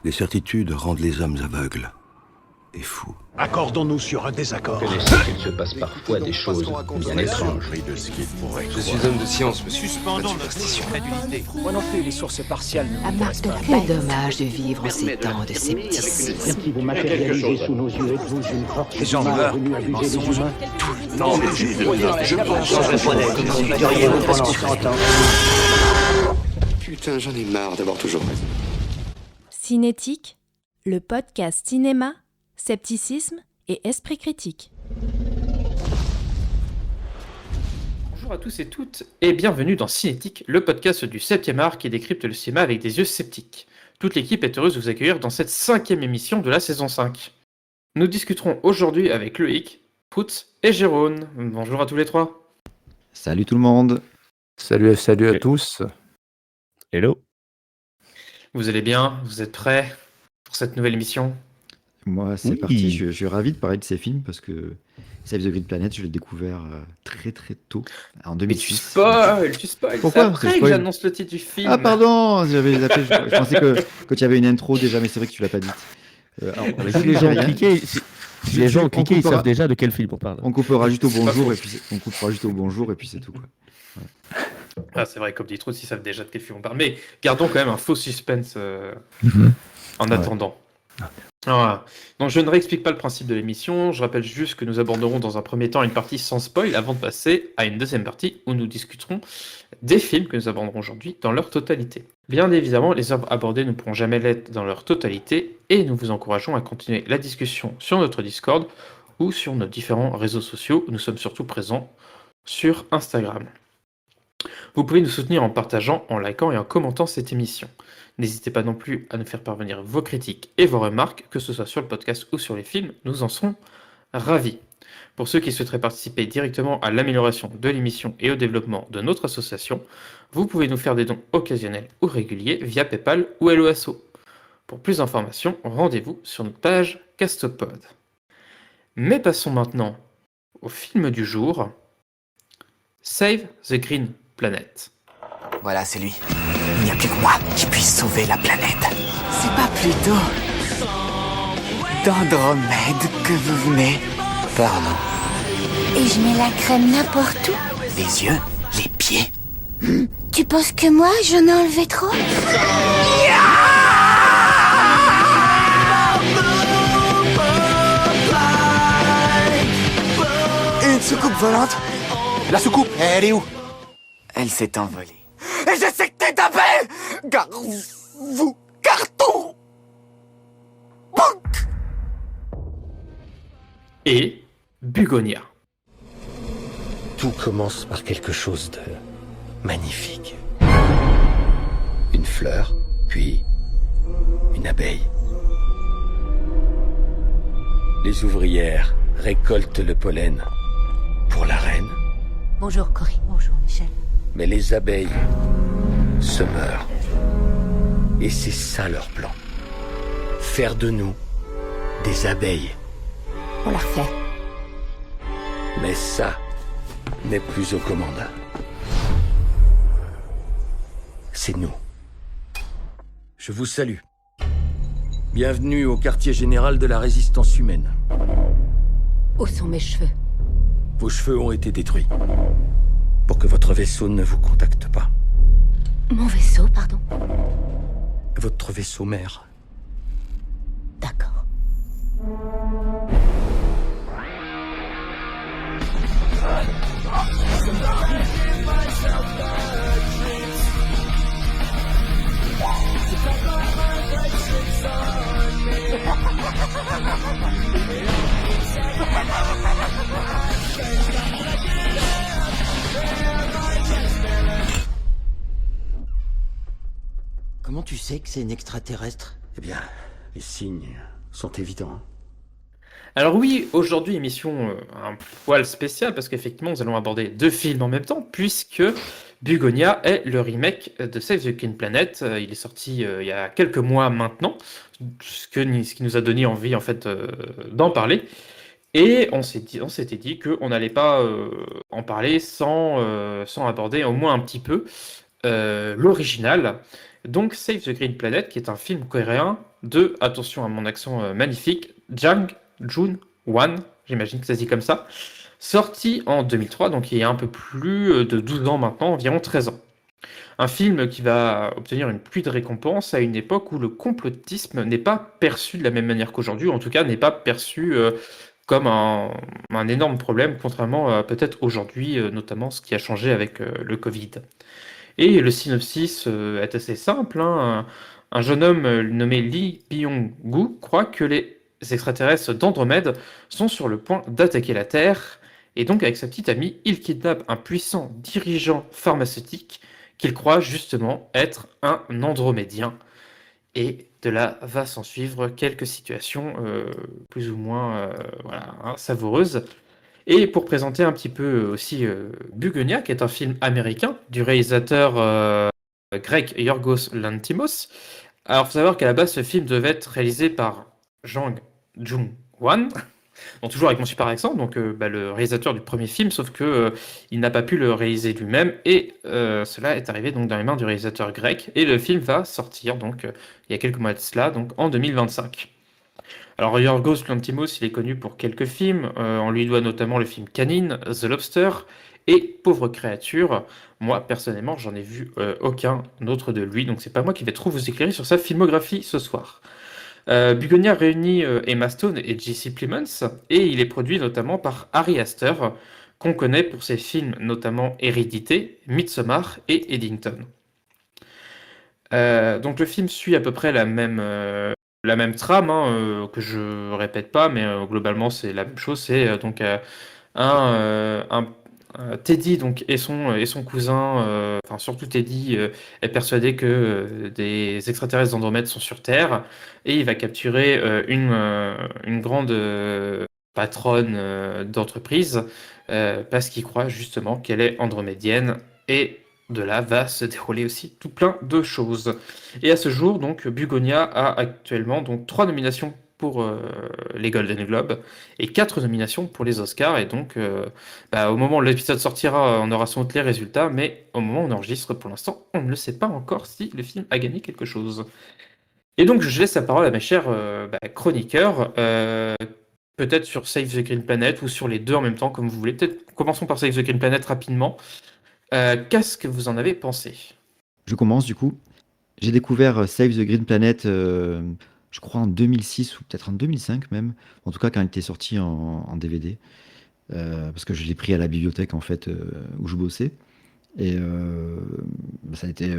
Les certitudes rendent les hommes aveugles et fous. Accordons-nous sur un désaccord. Connaissez qu'il se passe parfois des choses bien étranges. Je suis homme de science, monsieur. Suspendons notre crédulité. Moi non plus, les sources partiales ne À Marc de la Quel dommage de vivre en ces temps de scepticisme. Si vous matérialisez sous nos yeux, êtes-vous une force Les gens meurent, venue les abuser des mensonges. humains? Non, mais je pense. Putain, j'en ai marre d'avoir toujours raison. Cinétique, le podcast cinéma, scepticisme et esprit critique. Bonjour à tous et toutes et bienvenue dans Cinétique, le podcast du 7e art qui décrypte le cinéma avec des yeux sceptiques. Toute l'équipe est heureuse de vous accueillir dans cette 5e émission de la saison 5. Nous discuterons aujourd'hui avec Loïc, Proutz et Jérôme. Bonjour à tous les trois. Salut tout le monde. Salut à tous. Hello. Vous allez bien? Vous êtes prêts pour cette nouvelle émission? Moi, c'est Oui. parti. Je suis ravi de parler de ces films parce que Save the Green Planet, je l'ai découvert très très tôt, en Mais tu 2006. spoil. C'est Pourquoi? après Je que spoil. j'annonce le titre du film. Ah pardon, j'avais zappé. Je pensais que tu avais une intro déjà, mais c'est vrai que tu l'as pas dite. Alors, Si les gens ont rien. cliqué, si les gens ont cliqué, ils coupera- savent déjà de quel film on parle. On coupera juste au C'est pas bonjour faux. et puis on coupera juste au bonjour et puis c'est tout quoi. Ah, c'est vrai, comme dit Proutz, ils savent déjà de quel film on parle. Mais gardons quand même un faux suspense en Ouais. attendant. Voilà. Donc, je ne réexplique pas le principe de l'émission. Je rappelle juste que nous aborderons dans un premier temps une partie sans spoil avant de passer à une deuxième partie où nous discuterons des films que nous aborderons aujourd'hui dans leur totalité. Bien évidemment, les œuvres abordées ne pourront jamais l'être dans leur totalité et nous vous encourageons à continuer la discussion sur notre Discord ou sur nos différents réseaux sociaux. Nous sommes surtout présents sur Instagram. Vous pouvez nous soutenir en partageant, en likant et en commentant cette émission. N'hésitez pas non plus à nous faire parvenir vos critiques et vos remarques, que ce soit sur le podcast ou sur les films, nous en serons ravis. Pour ceux qui souhaiteraient participer directement à l'amélioration de l'émission et au développement de notre association, vous pouvez nous faire des dons occasionnels ou réguliers via PayPal ou LOASO. Pour plus d'informations, rendez-vous sur notre page Castopod. Mais passons maintenant au film du jour, Save the Green Planet. Voilà, c'est lui. Il n'y a plus que moi qui puisse sauver la planète. C'est pas plutôt d'Andromède que vous venez? Pardon. Et je mets la crème n'importe où. Les yeux, les pieds. Tu penses que moi, j'en ai enlevé trop? Une soucoupe volante? La soucoupe, elle est où? Elle s'est envolée. Et je sais que t'es tapé! Car vous, carton! Et Bugonia. Tout commence par quelque chose de magnifique. Une fleur, puis une abeille. Les ouvrières récoltent le pollen pour la reine, Bonjour Corinne. Bonjour Michel. mais les abeilles se meurent. Et c'est ça leur plan. Faire de nous des abeilles. On la refait. Mais ça n'est plus aux commandes. C'est nous. Je vous salue. Bienvenue au quartier général de la résistance humaine. Où sont mes cheveux? Vos cheveux ont été détruits. Pour que votre vaisseau ne vous contacte pas. Mon vaisseau, pardon. Votre vaisseau mère. D'accord. Comment tu sais que c'est une extraterrestre? Eh bien, les signes sont évidents. Alors oui, aujourd'hui, émission un poil spéciale, parce qu'effectivement, nous allons aborder deux films en même temps, puisque Bugonia est le remake de Save the Green Planet. Il est sorti il y a quelques mois maintenant, ce qui nous a donné envie, en fait, d'en parler. Et on s'était dit qu'on n'allait pas en parler sans aborder au moins un petit peu l'original. Donc Save the Green Planet, qui est un film coréen de, attention à mon accent magnifique, Jang Jun-wan, j'imagine que ça se dit comme ça, sorti en 2003, donc il y a un peu plus de 12 ans maintenant, environ 13 ans. Un film qui va obtenir une pluie de récompenses à une époque où le complotisme n'est pas perçu de la même manière qu'aujourd'hui, ou en tout cas n'est pas perçu comme un énorme problème, contrairement à peut-être aujourd'hui, notamment ce qui a changé avec le Covid. Et le synopsis est assez simple, hein. Un jeune homme nommé Lee Byung-gu croit que les extraterrestres d'Andromède sont sur le point d'attaquer la Terre, et donc avec sa petite amie, il kidnappe un puissant dirigeant pharmaceutique qu'il croit justement être un Andromédien. Et de là va s'en suivre quelques situations plus ou moins voilà, hein, savoureuses. Et pour présenter un petit peu aussi Bugonia, qui est un film américain du réalisateur grec Yorgos Lanthimos. Alors, il faut savoir qu'à la base, ce film devait être réalisé par Jang Jung-wan, donc toujours avec mon super accent, donc le réalisateur du premier film, sauf que il n'a pas pu le réaliser lui-même, et cela est arrivé donc dans les mains du réalisateur grec, et le film va sortir donc il y a quelques mois de cela, donc en 2025. Alors Yorgos Lanthimos, il est connu pour quelques films, on lui doit notamment le film Canine, The Lobster et Pauvre créature. Moi personnellement, j'en ai vu aucun autre de lui, donc c'est pas moi qui vais trop vous éclairer sur sa filmographie ce soir. Bugonia réunit Emma Stone et Jesse Plemons, et il est produit notamment par Ari Aster, qu'on connaît pour ses films notamment Hérédité, Midsommar et Eddington. Donc le film suit à peu près la même trame, hein, que je répète pas, mais globalement c'est la même chose. C'est donc Teddy donc, et son cousin, enfin surtout Teddy, est persuadé que des extraterrestres d'Andromède sont sur Terre, et il va capturer une grande patronne d'entreprise parce qu'il croit justement qu'elle est andromédienne, et de là va se dérouler aussi tout plein de choses. Et à ce jour, donc, Bugonia a actuellement donc 3 nominations pour les Golden Globes et 4 nominations pour les Oscars. Et donc, au moment où l'épisode sortira, on aura sans doute les résultats, mais au moment où on enregistre, pour l'instant, on ne sait pas encore si le film a gagné quelque chose. Et donc, je laisse la parole à mes chers chroniqueurs, peut-être sur Save the Green Planet ou sur les deux en même temps, comme vous voulez. Peut-être commençons par Save the Green Planet rapidement. Qu'est-ce que vous en avez pensé? Je commence du coup. J'ai découvert Save the Green Planet, je crois en 2006 ou peut-être en 2005 même. En tout cas, quand il était sorti en DVD. Parce que je l'ai pris à la bibliothèque en fait, où je bossais. Et ça a été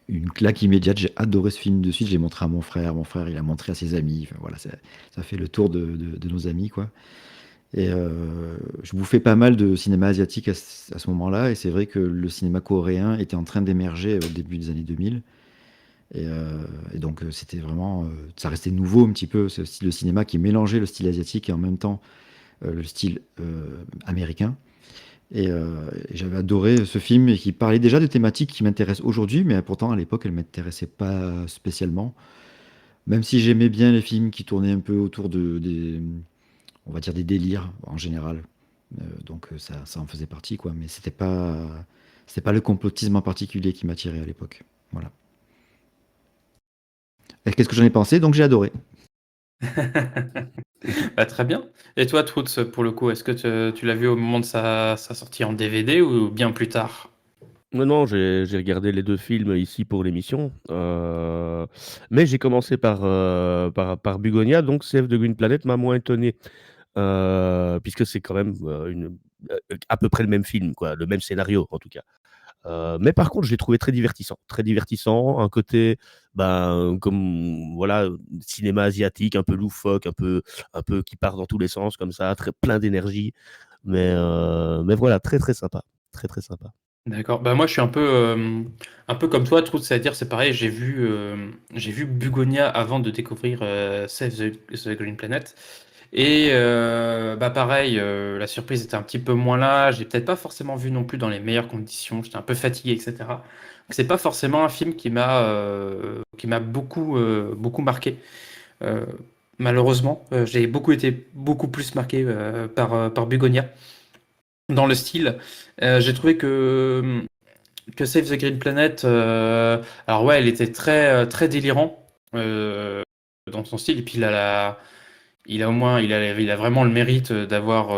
une claque immédiate. J'ai adoré ce film de suite. Je l'ai montré à mon frère. Mon frère, il a montré à ses amis. Enfin, voilà, ça fait le tour de nos amis, quoi. Et je bouffais pas mal de cinéma asiatique à ce moment-là, et c'est vrai que le cinéma coréen était en train d'émerger au début des années 2000. Et donc c'était vraiment, ça restait nouveau un petit peu, ce style de cinéma qui mélangeait le style asiatique et en même temps le style américain. Et j'avais adoré ce film, et qui parlait déjà de thématiques qui m'intéressent aujourd'hui, mais pourtant à l'époque elles ne m'intéressaient pas spécialement. Même si j'aimais bien les films qui tournaient un peu autour on va dire des délires en général. Donc ça en faisait partie, quoi. Mais c'était pas le complotisme en particulier qui m'attirait à l'époque. Voilà. Et qu'est-ce que j'en ai pensé? Donc j'ai adoré. Très bien. Et toi, Trouts, pour le coup, est-ce que tu l'as vu au moment de sa sortie en DVD ou bien plus tard? Non, j'ai regardé les deux films ici pour l'émission. Mais j'ai commencé par Bugonia, donc Save the Green Planet m'a moins étonné. Puisque c'est quand même à peu près le même film, quoi, le même scénario en tout cas. Mais par contre, je l'ai trouvé très divertissant, un côté, comme voilà, cinéma asiatique, un peu loufoque, un peu qui part dans tous les sens comme ça, plein d'énergie, mais voilà, très très sympa, très très sympa. D'accord. Moi, je suis un peu comme toi, Trouts, c'est-à-dire, c'est pareil, j'ai vu Bugonia avant de découvrir Save the Green Planet. Et pareil, la surprise était un petit peu moins là. J'ai peut-être pas forcément vu non plus dans les meilleures conditions. J'étais un peu fatigué, etc. Donc c'est pas forcément un film qui m'a beaucoup marqué. Malheureusement, j'ai été beaucoup plus marqué par Bugonia dans le style. J'ai trouvé que que Save the Green Planet, alors ouais, il était très délirant dans son style, et puis il a au moins, il a vraiment le mérite d'avoir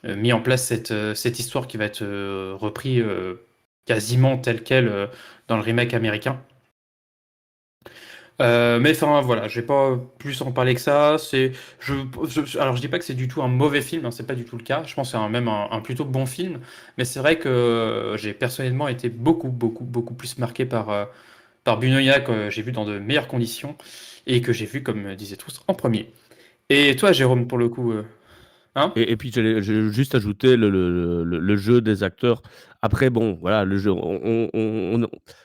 mis en place cette histoire qui va être repris quasiment telle quelle dans le remake américain. Mais enfin voilà, je vais pas plus en parler que ça. Alors je dis pas que c'est du tout un mauvais film, hein, c'est pas du tout le cas. Je pense que c'est même un plutôt bon film, mais c'est vrai que j'ai personnellement été beaucoup plus marqué par Bunoya, que j'ai vu dans de meilleures conditions et que j'ai vu, comme disaient tous, en premier. Et toi, Jérôme, pour le coup, hein? Et puis j'ai juste ajouté le jeu des acteurs. Après, bon, voilà, le jeu,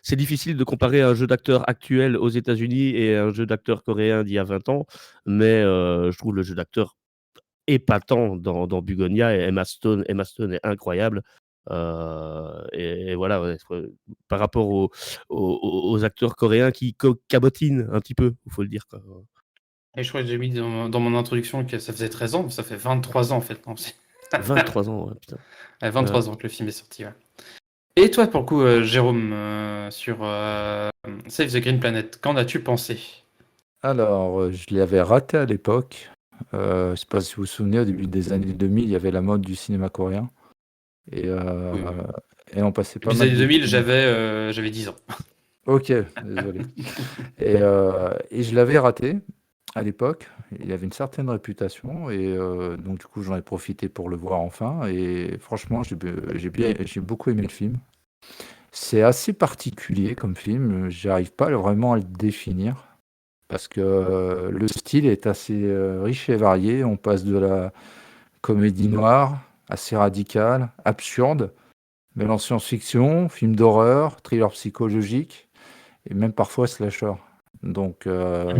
c'est difficile de comparer un jeu d'acteur actuel aux États-Unis et un jeu d'acteur coréen d'il y a 20 ans, mais je trouve le jeu d'acteur épatant dans Bugonia, et Emma Stone est incroyable. Et voilà, ouais, par rapport aux acteurs coréens qui cabotinent un petit peu, il faut le dire, quoi. Et je crois que j'ai mis dans mon introduction que ça faisait 13 ans, mais ça fait 23 ans en fait. Non, 23 ans, ouais, putain. 23 ans que le film est sorti, ouais. Et toi, pour le coup, Jérôme, sur Save the Green Planet, qu'en as-tu pensé? Alors, je l'avais raté à l'époque. Je sais pas si vous vous souvenez, au début des années 2000, il y avait la mode du cinéma coréen. Et, Oui. et on passait pas Début des mal années de 2000, films. j'avais 10 ans. Ok, désolé. Et je l'avais raté à l'époque. Il avait une certaine réputation et donc du coup j'en ai profité pour le voir enfin. Et franchement, j'ai beaucoup aimé le film. C'est assez particulier comme film. J'arrive pas vraiment à le définir parce que le style est assez riche et varié. On passe de la comédie noire, assez radicale, absurde, mêlant science-fiction, film d'horreur, thriller psychologique et même parfois slasher. Donc, Ouais,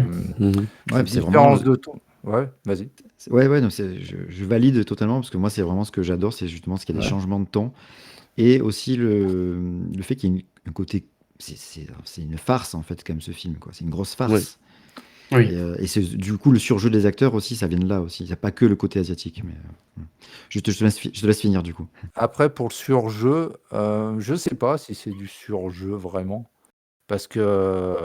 cette c'est vraiment différence de ton. Ouais, vas-y. Ouais, non, je valide totalement parce que moi, c'est vraiment ce que j'adore, c'est justement ce qu'il y a des Ouais. changements de ton et aussi le fait qu'il y ait un côté. C'est une farce en fait, quand même, ce film, quoi. C'est une grosse farce. Oui. Et c'est du coup le surjeu des acteurs aussi, ça vient de là aussi. Il n'y a pas que le côté asiatique. Mais je te laisse finir du coup. Après, pour le surjeu, je sais pas si c'est du surjeu vraiment. Parce que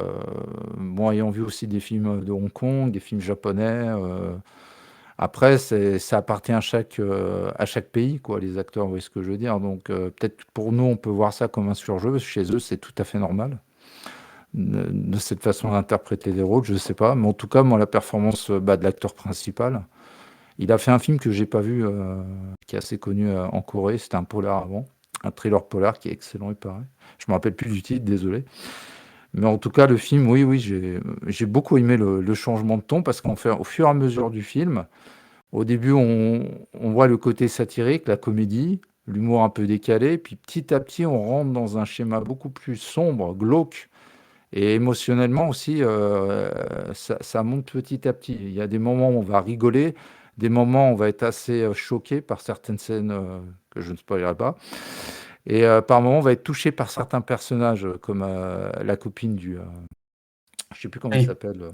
moi, ayant vu aussi des films de Hong Kong, des films japonais, après, ça appartient à chaque pays, quoi, les acteurs, vous voyez ce que je veux dire. Donc, peut-être que pour nous, on peut voir ça comme un surjeu. Chez eux, c'est tout à fait normal. De cette façon d'interpréter des rôles, je sais pas. Mais en tout cas, moi, la performance de l'acteur principal, il a fait un film que j'ai pas vu, qui est assez connu en Corée. C'était un polar avant, un thriller polar qui est excellent, il paraît. Je me rappelle plus du titre, désolé. Mais en tout cas, le film, oui, j'ai beaucoup aimé le changement de ton parce qu'au fur et à mesure du film, au début, on voit le côté satirique, la comédie, l'humour un peu décalé, puis petit à petit, on rentre dans un schéma beaucoup plus sombre, glauque, et émotionnellement aussi, ça monte petit à petit. Il y a des moments où on va rigoler, des moments où on va être assez choqué par certaines scènes que je ne spoilerai pas. Et par moments, on va être touché par certains personnages, comme la copine du. Je sais plus comment il s'appelle.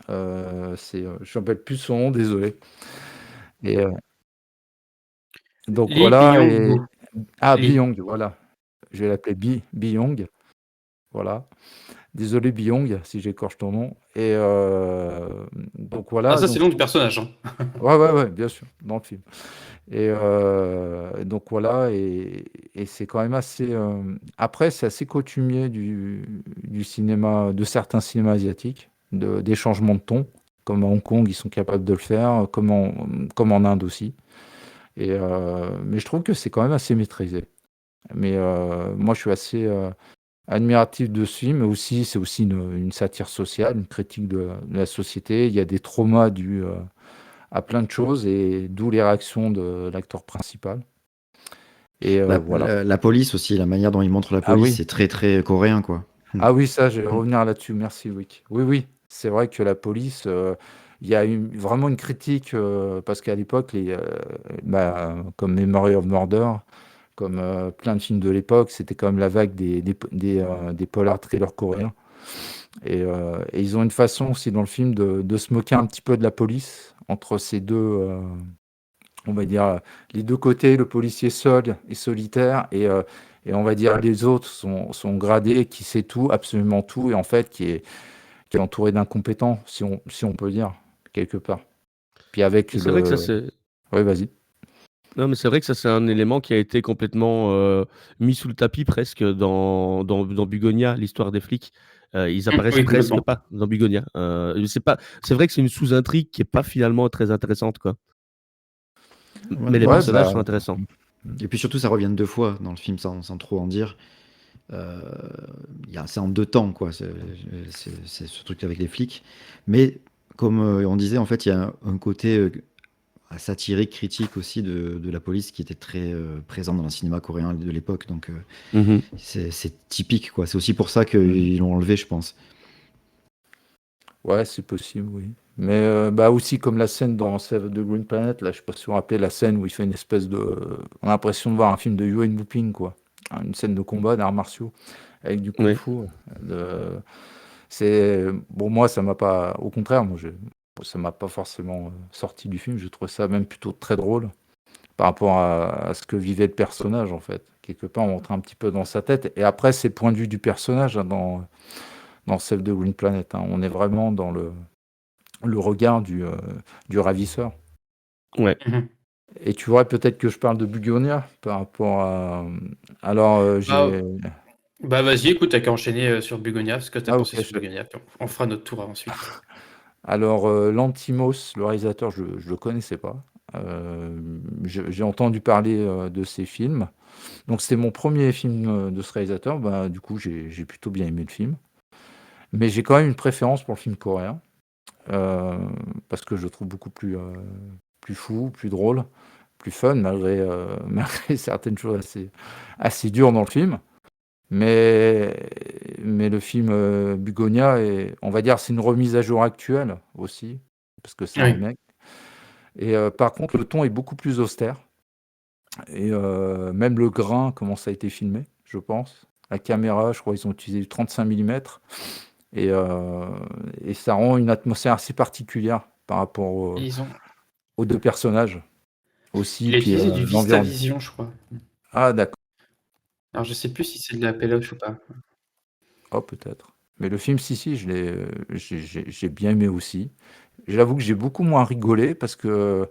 Je ne me rappelle plus son nom, désolé. Et donc Lee voilà. Byung-ho. Byung, voilà. Je vais l'appeler Byung. Voilà. Désolé Byung, si j'écorche ton nom. Et donc voilà. Ah, ça, c'est le nom du personnage, hein. Ouais, bien sûr, dans le film. Et donc voilà, et c'est quand même assez. Après, c'est assez coutumier du cinéma, de certains cinémas asiatiques, des changements de ton, comme à Hong Kong, ils sont capables de le faire, comme en Inde aussi. Mais je trouve que c'est quand même assez maîtrisé. Mais moi, je suis assez admiratif de ce film, mais aussi, c'est aussi une satire sociale, une critique de la société. Il y a des traumas dus à plein de choses, et d'où les réactions de l'acteur principal. Et voilà. La police aussi, la manière dont il montre la police, oui. c'est très très coréen, quoi. Ah oui, ça, je vais revenir là-dessus. Merci, Loïc. Oui, c'est vrai que la police, il y a vraiment une critique, parce qu'à l'époque, comme Memory of Murder, comme plein de films de l'époque, c'était quand même la vague des polars thrillers coréens. Et ils ont une façon aussi dans le film de se moquer un petit peu de la police, entre ces deux, on va dire, les deux côtés, le policier seul et solitaire, et Et on va dire les autres sont gradés, qui sait tout, absolument tout, et en fait qui est entouré d'incompétents, si on peut dire, quelque part. Puis avec Et c'est vrai que ça, le... c'est. Oui, vas-y. Non, mais c'est vrai que ça, c'est un élément qui a été complètement mis sous le tapis presque dans Bugonia, l'histoire des flics. Ils apparaissent Oui, presque complètement. pas dans Bugonia. C'est vrai que c'est une sous-intrigue qui est pas finalement très intéressante, quoi. Mais les Ouais, personnages bah, sont intéressants. Et puis surtout, ça revient 2 fois dans le film sans trop en dire. C'est en 2 temps, quoi. C'est ce truc avec les flics. Mais comme on disait, en fait, il y a un côté satirique, critique aussi de la police qui était très présent dans le cinéma coréen de l'époque. Donc Mhm. c'est typique, quoi. C'est aussi pour ça qu'ils l'ont enlevé, je pense. Ouais, c'est possible, oui. Mais bah aussi comme la scène dans Save the Green Planet, là, je sais pas si vous vous rappelez la scène où il fait une espèce de... On a l'impression de voir un film de Yuen Woo-ping, quoi. Une scène de combat d'arts martiaux avec du Oui. kung-fu. C'est... Bon, moi, ça m'a pas... Au contraire, ça m'a pas forcément sorti du film. Je trouve ça même plutôt très drôle par rapport à ce que vivait le personnage, en fait. Quelque part, on rentre un petit peu dans sa tête. Et après, c'est le point de vue du personnage, hein, dans Save the Green Planet, hein. On est vraiment dans le regard du ravisseur. Ouais. Mhm. Et tu vois, peut-être que je parle de Bugonia par rapport à... Alors, Ah, j'ai... Bah vas-y, écoute, t'as qu'à enchaîner sur Bugonia, ce que t'as Ah, pensé ok. sur Bugonia, puis on fera notre tour ensuite. Alors, Lanthimos, le réalisateur, je ne le connaissais pas. J'ai entendu parler de ses films. Donc, c'était mon premier film de ce réalisateur. Bah, du coup, j'ai plutôt bien aimé le film. Mais j'ai quand même une préférence pour le film coréen. Parce que je le trouve beaucoup plus fou, plus drôle, plus fun, malgré certaines choses assez dures dans le film. Mais le film Bugonia, on va dire, c'est une remise à jour actuelle aussi, parce que c'est un Oui. remake. Et par contre, le ton est beaucoup plus austère. Et même le grain, comment ça a été filmé, je pense. La caméra, je crois qu'ils ont utilisé du 35 mm. Et ça rend une atmosphère assez particulière par rapport Ils ont... aux 2 personnages aussi, Il a puis utilisé du l'environnement. VistaVision, je crois. Ah, d'accord. Alors je sais plus si c'est de la péloche ou pas. Oh, peut-être. Mais le film, si, j'ai bien aimé aussi. J'avoue que j'ai beaucoup moins rigolé parce que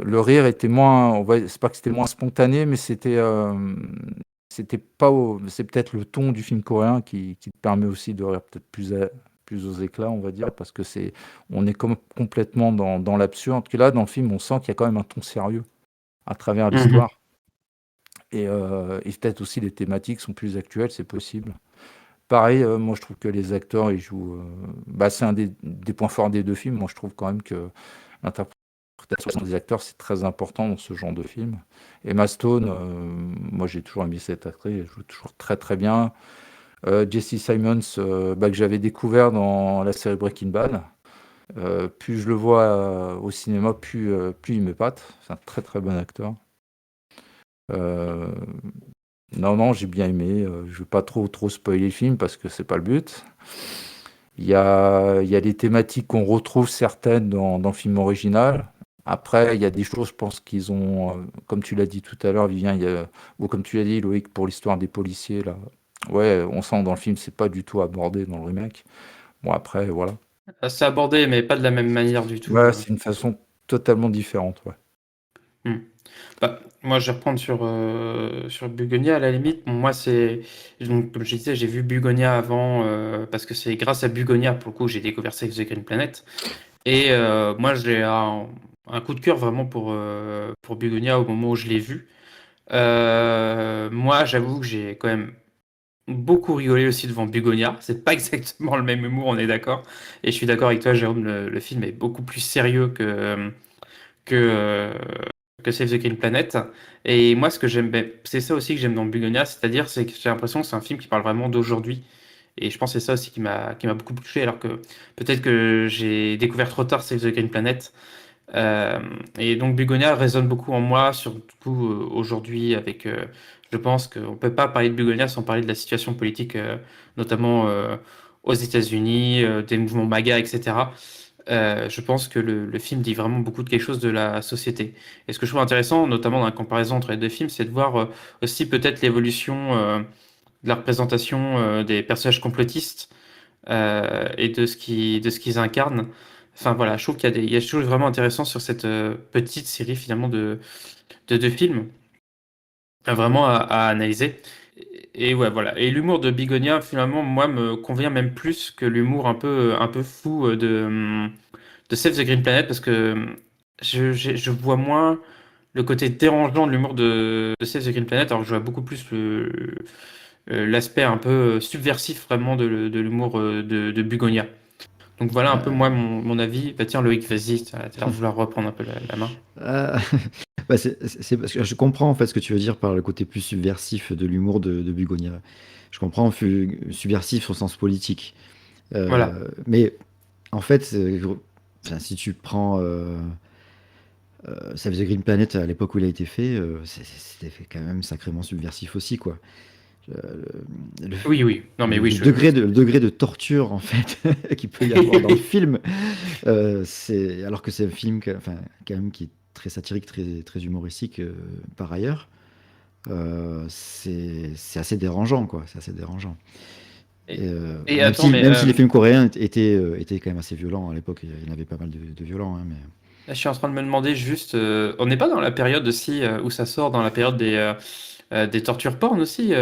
le rire était moins, c'est pas que c'était moins spontané, mais c'était pas, c'est peut-être le ton du film coréen qui te permet aussi de rire peut-être plus aux éclats, on va dire, parce que on est complètement dans l'absurde. Que là, dans le film, on sent qu'il y a quand même un ton sérieux à travers l'histoire. Et peut-être aussi les thématiques sont plus actuelles, c'est possible. Pareil, moi je trouve que les acteurs, ils jouent... c'est un des points forts des 2 films. Moi je trouve quand même que l'interprétation des acteurs, c'est très important dans ce genre de film. Emma Stone, moi j'ai toujours aimé cette actrice, elle joue toujours très très bien. Jesse Simons, que j'avais découvert dans la série Breaking Bad. Plus je le vois au cinéma, plus il m'épate. C'est un très très bon acteur. Non, j'ai bien aimé. Je veux pas trop spoiler le film parce que c'est pas le but. Il y a des thématiques qu'on retrouve certaines dans le film original. Après, il y a des choses, je pense qu'ils ont, comme tu l'as dit tout à l'heure, Vivien, ou comme tu l'as dit, Loïc, pour l'histoire des policiers, là. Ouais, on sent dans le film, c'est pas du tout abordé dans le remake. Bon, après, voilà. C'est abordé, mais pas de la même manière du tout. Ouais, c'est une façon totalement différente, ouais. Bah, moi, je vais reprendre sur Bugonia à la limite. Bon, moi, donc, comme je disais, j'ai vu Bugonia avant parce que c'est grâce à Bugonia, pour le coup, j'ai découvert Save the Green Planet. Et moi, j'ai un coup de cœur vraiment pour Bugonia au moment où je l'ai vu. Moi, j'avoue que j'ai quand même beaucoup rigolé aussi devant Bugonia. C'est pas exactement le même humour, on est d'accord. Et je suis d'accord avec toi, Jérôme, le film est beaucoup plus sérieux que Save the Green Planet. Et moi, ce que j'aime, c'est ça aussi que j'aime dans Bugonia, c'est-à-dire c'est que j'ai l'impression que c'est un film qui parle vraiment d'aujourd'hui. Et je pense que c'est ça aussi qui m'a beaucoup touché, alors que peut-être que j'ai découvert trop tard Save the Green Planet. Et donc Bugonia résonne beaucoup en moi, surtout aujourd'hui, avec, je pense qu'on peut pas parler de Bugonia sans parler de la situation politique, notamment aux États-Unis, des mouvements MAGA, etc. je pense que le film dit vraiment beaucoup de quelque chose de la société. Et ce que je trouve intéressant, notamment dans la comparaison entre les deux films, c'est de voir aussi peut-être l'évolution de la représentation des personnages complotistes et de ce qu'ils incarnent. Enfin voilà, je trouve il y a des choses vraiment intéressantes sur cette petite série finalement de deux films vraiment à analyser. Et ouais, voilà. Et l'humour de Bigonia, finalement, moi, me convient même plus que l'humour un peu fou de Save the Green Planet, parce que je vois moins le côté dérangeant de l'humour de Save the Green Planet, alors que je vois beaucoup plus l'aspect un peu subversif vraiment de l'humour de Bugonia. Donc voilà un peu moi mon avis. Bah tiens Loïc, vas-y, tu as l'air de vouloir reprendre un peu la main. Bah, c'est parce que je comprends en fait ce que tu veux dire par le côté plus subversif de l'humour de Bugonia. Je comprends subversif au sens politique. Voilà. Mais en fait, enfin, si tu prends Save the Green Planet à l'époque où il a été fait, c'était fait quand même sacrément subversif aussi, quoi. Oui. Non mais oui, le degré de torture en fait qu'il peut y avoir dans le film, alors que c'est un film enfin, quand même qui est très satirique, très humoristique par ailleurs. C'est assez dérangeant, quoi. C'est assez dérangeant. Même si les films coréens étaient quand même assez violents à l'époque, il y en avait pas mal de violents, hein, mais... Je suis en train de me demander juste, on n'est pas dans la période aussi où ça sort, dans la période des tortures porn aussi,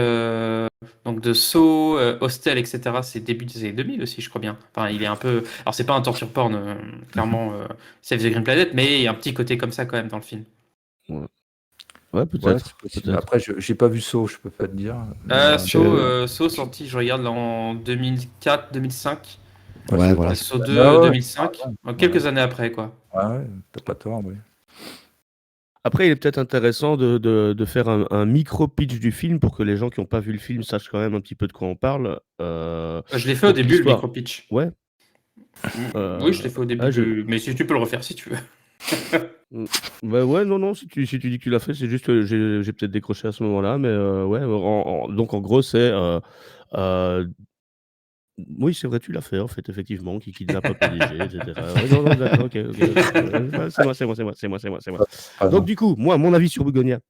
donc de Saw, Hostel, etc. C'est début des années 2000 aussi, je crois bien. Enfin, il est un peu. Alors, c'est pas un torture porn, clairement, Save the Green Planet, mais il y a un petit côté comme ça quand même dans le film. Ouais, peut-être. Après, j'ai pas vu Saw, je peux pas te dire. Saw sorti, je regarde là, en 2004-2005. Ouais, voilà. Saw 2, 2005. Quelques années après, quoi. Ouais, t'as pas tort, oui. Après, il est peut-être intéressant de faire un micro-pitch du film pour que les gens qui n'ont pas vu le film sachent quand même un petit peu de quoi on parle. Je l'ai fait au début, le micro-pitch. Ouais. Oui, je l'ai fait au début, mais si tu peux le refaire si tu veux. Bah ouais, non, si tu dis que tu l'as fait, c'est juste que j'ai peut-être décroché à ce moment-là, mais ouais, donc en gros, c'est... Oui, c'est vrai, tu l'as fait, en fait, effectivement, qui kidnappe un PDG, etc. Ouais, non, d'accord, ok. C'est moi. Donc, du coup, moi, mon avis sur Bugonia.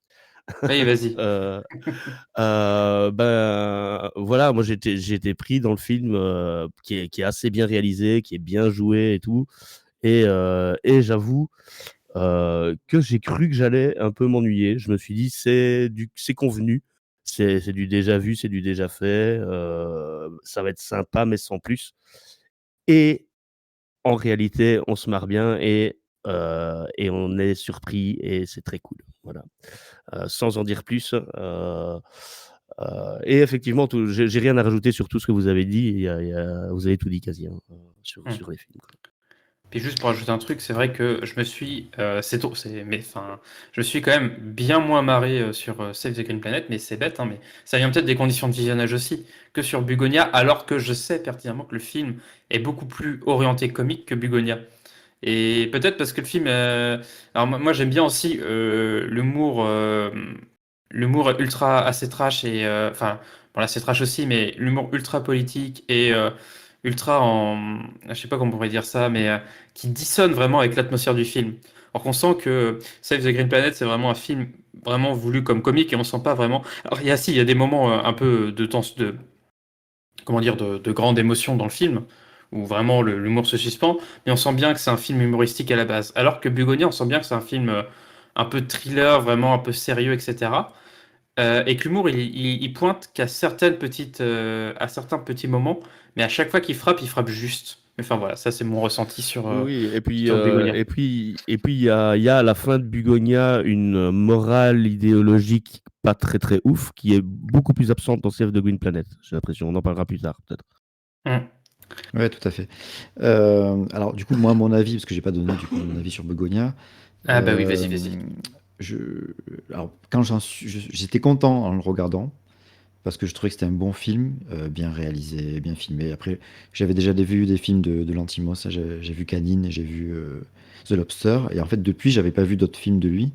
Allez, vas-y. Voilà, moi, j'ai été pris dans le film qui est assez bien réalisé, qui est bien joué et tout. Et j'avoue que j'ai cru que j'allais un peu m'ennuyer. Je me suis dit, c'est convenu. C'est du déjà vu, c'est du déjà fait. Ça va être sympa, mais sans plus. Et en réalité, on se marre bien et on est surpris et c'est très cool. Voilà. Sans en dire plus. Et effectivement, j'ai rien à rajouter sur tout ce que vous avez dit. Vous avez tout dit quasi sur les films. Puis juste pour ajouter un truc, c'est vrai que je me suis, je me suis quand même bien moins marré sur Save the Green Planet, mais c'est bête, hein, mais ça vient peut-être des conditions de visionnage aussi que sur Bugonia, alors que je sais pertinemment que le film est beaucoup plus orienté comique que Bugonia. Et peut-être parce que le film, alors moi j'aime bien aussi l'humour ultra assez trash et enfin bon là c'est trash aussi, mais l'humour ultra politique et ultra je sais pas comment on pourrait dire ça, mais qui dissonne vraiment avec l'atmosphère du film. Alors qu'on sent que Save the Green Planet, c'est vraiment un film vraiment voulu comme comique et on sent pas vraiment. Alors il y a des moments un peu de grande émotion dans le film où vraiment l'humour se suspend, mais on sent bien que c'est un film humoristique à la base. Alors que Bugonia, on sent bien que c'est un film un peu thriller, vraiment un peu sérieux, etc. Et que l'humour, il pointe qu'à certaines à certains petits moments, mais à chaque fois qu'il frappe, il frappe juste. Mais enfin voilà, ça c'est mon ressenti sur. Oui, et puis sur Bugonia. il y a à la fin de Bugonia une morale idéologique pas très très ouf qui est beaucoup plus absente dans Save the Green Planet. J'ai l'impression, on en parlera plus tard peut-être. Ouais, tout à fait. Alors du coup, moi, mon avis, parce que j'ai pas donné du coup mon avis sur Bugonia. Ah bah oui, vas-y. Alors, quand j'étais content en le regardant, parce que je trouvais que c'était un bon film, bien réalisé, bien filmé. Après, j'avais déjà vu des films de Lanthimos, j'ai vu Canine, j'ai vu The Lobster, et en fait, depuis, j'avais pas vu d'autres films de lui.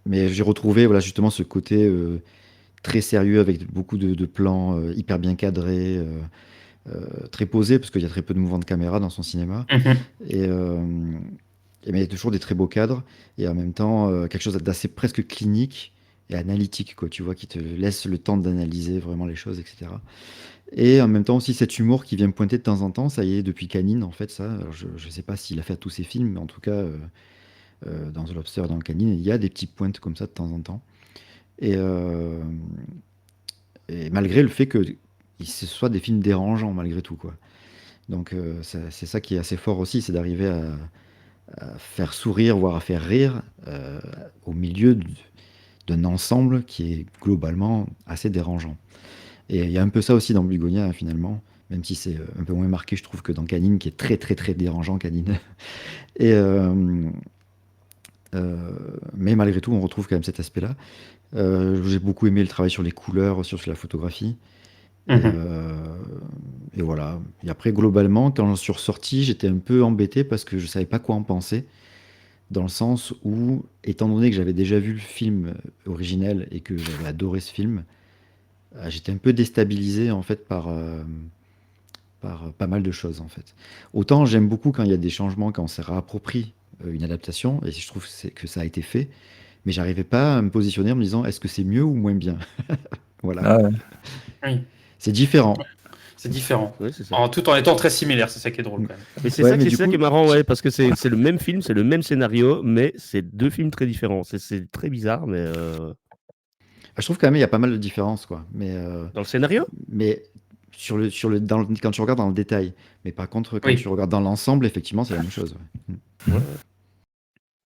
Mais j'ai retrouvé, voilà, justement, ce côté très sérieux, avec beaucoup de plans hyper bien cadrés, très posé, parce qu'il y a très peu de mouvements de caméra dans son cinéma. Et, mais il y a toujours des très beaux cadres, et en même temps, quelque chose d'assez presque clinique et analytique, quoi, tu vois, qui te laisse le temps d'analyser vraiment les choses, etc. Et en même temps aussi cet humour qui vient me pointer de temps en temps, ça y est, depuis Canine, en fait, ça. Alors, je ne sais pas s'il a fait tous ses films, mais en tout cas, dans The Lobster, dans Canine, il y a des petites pointes comme ça de temps en temps. Et, et malgré le fait que ce soit des films dérangeants, malgré tout, quoi. Donc, c'est ça qui est assez fort aussi, c'est d'arriver à faire sourire, voire à faire rire, au milieu d'un ensemble qui est globalement assez dérangeant. Et il y a un peu ça aussi dans Bugonia, hein, finalement, même si c'est un peu moins marqué, je trouve, que dans Canine, qui est très très très dérangeant, Canine. Et, mais malgré tout, on retrouve quand même cet aspect-là. J'ai beaucoup aimé le travail sur les couleurs, sur la photographie. Et voilà. Et après, globalement, quand j'en suis ressorti, j'étais un peu embêté parce que je savais pas quoi en penser. Dans le sens où, étant donné que j'avais déjà vu le film originel et que j'avais adoré ce film, j'étais un peu déstabilisé en fait par pas mal de choses en fait. Autant j'aime beaucoup quand il y a des changements, quand on s'est réapproprie une adaptation, et je trouve que ça a été fait, mais j'arrivais pas à me positionner en me disant est-ce que c'est mieux ou moins bien. Voilà. Ah ouais. Oui. C'est différent. C'est différent. Ouais, c'est ça. Tout en étant très similaire, c'est ça qui est drôle quand même. Mais c'est Ouais, ça, mais qui du coup- est marrant, ouais, parce que c'est le même film, c'est le même scénario, mais c'est deux films très différents. C'est très bizarre, mais Je trouve quand même il y a pas mal de différences, quoi. dans le scénario, Mais quand tu regardes dans le détail. Mais par contre, quand Oui. tu regardes dans l'ensemble, effectivement, c'est la même chose. Ouais.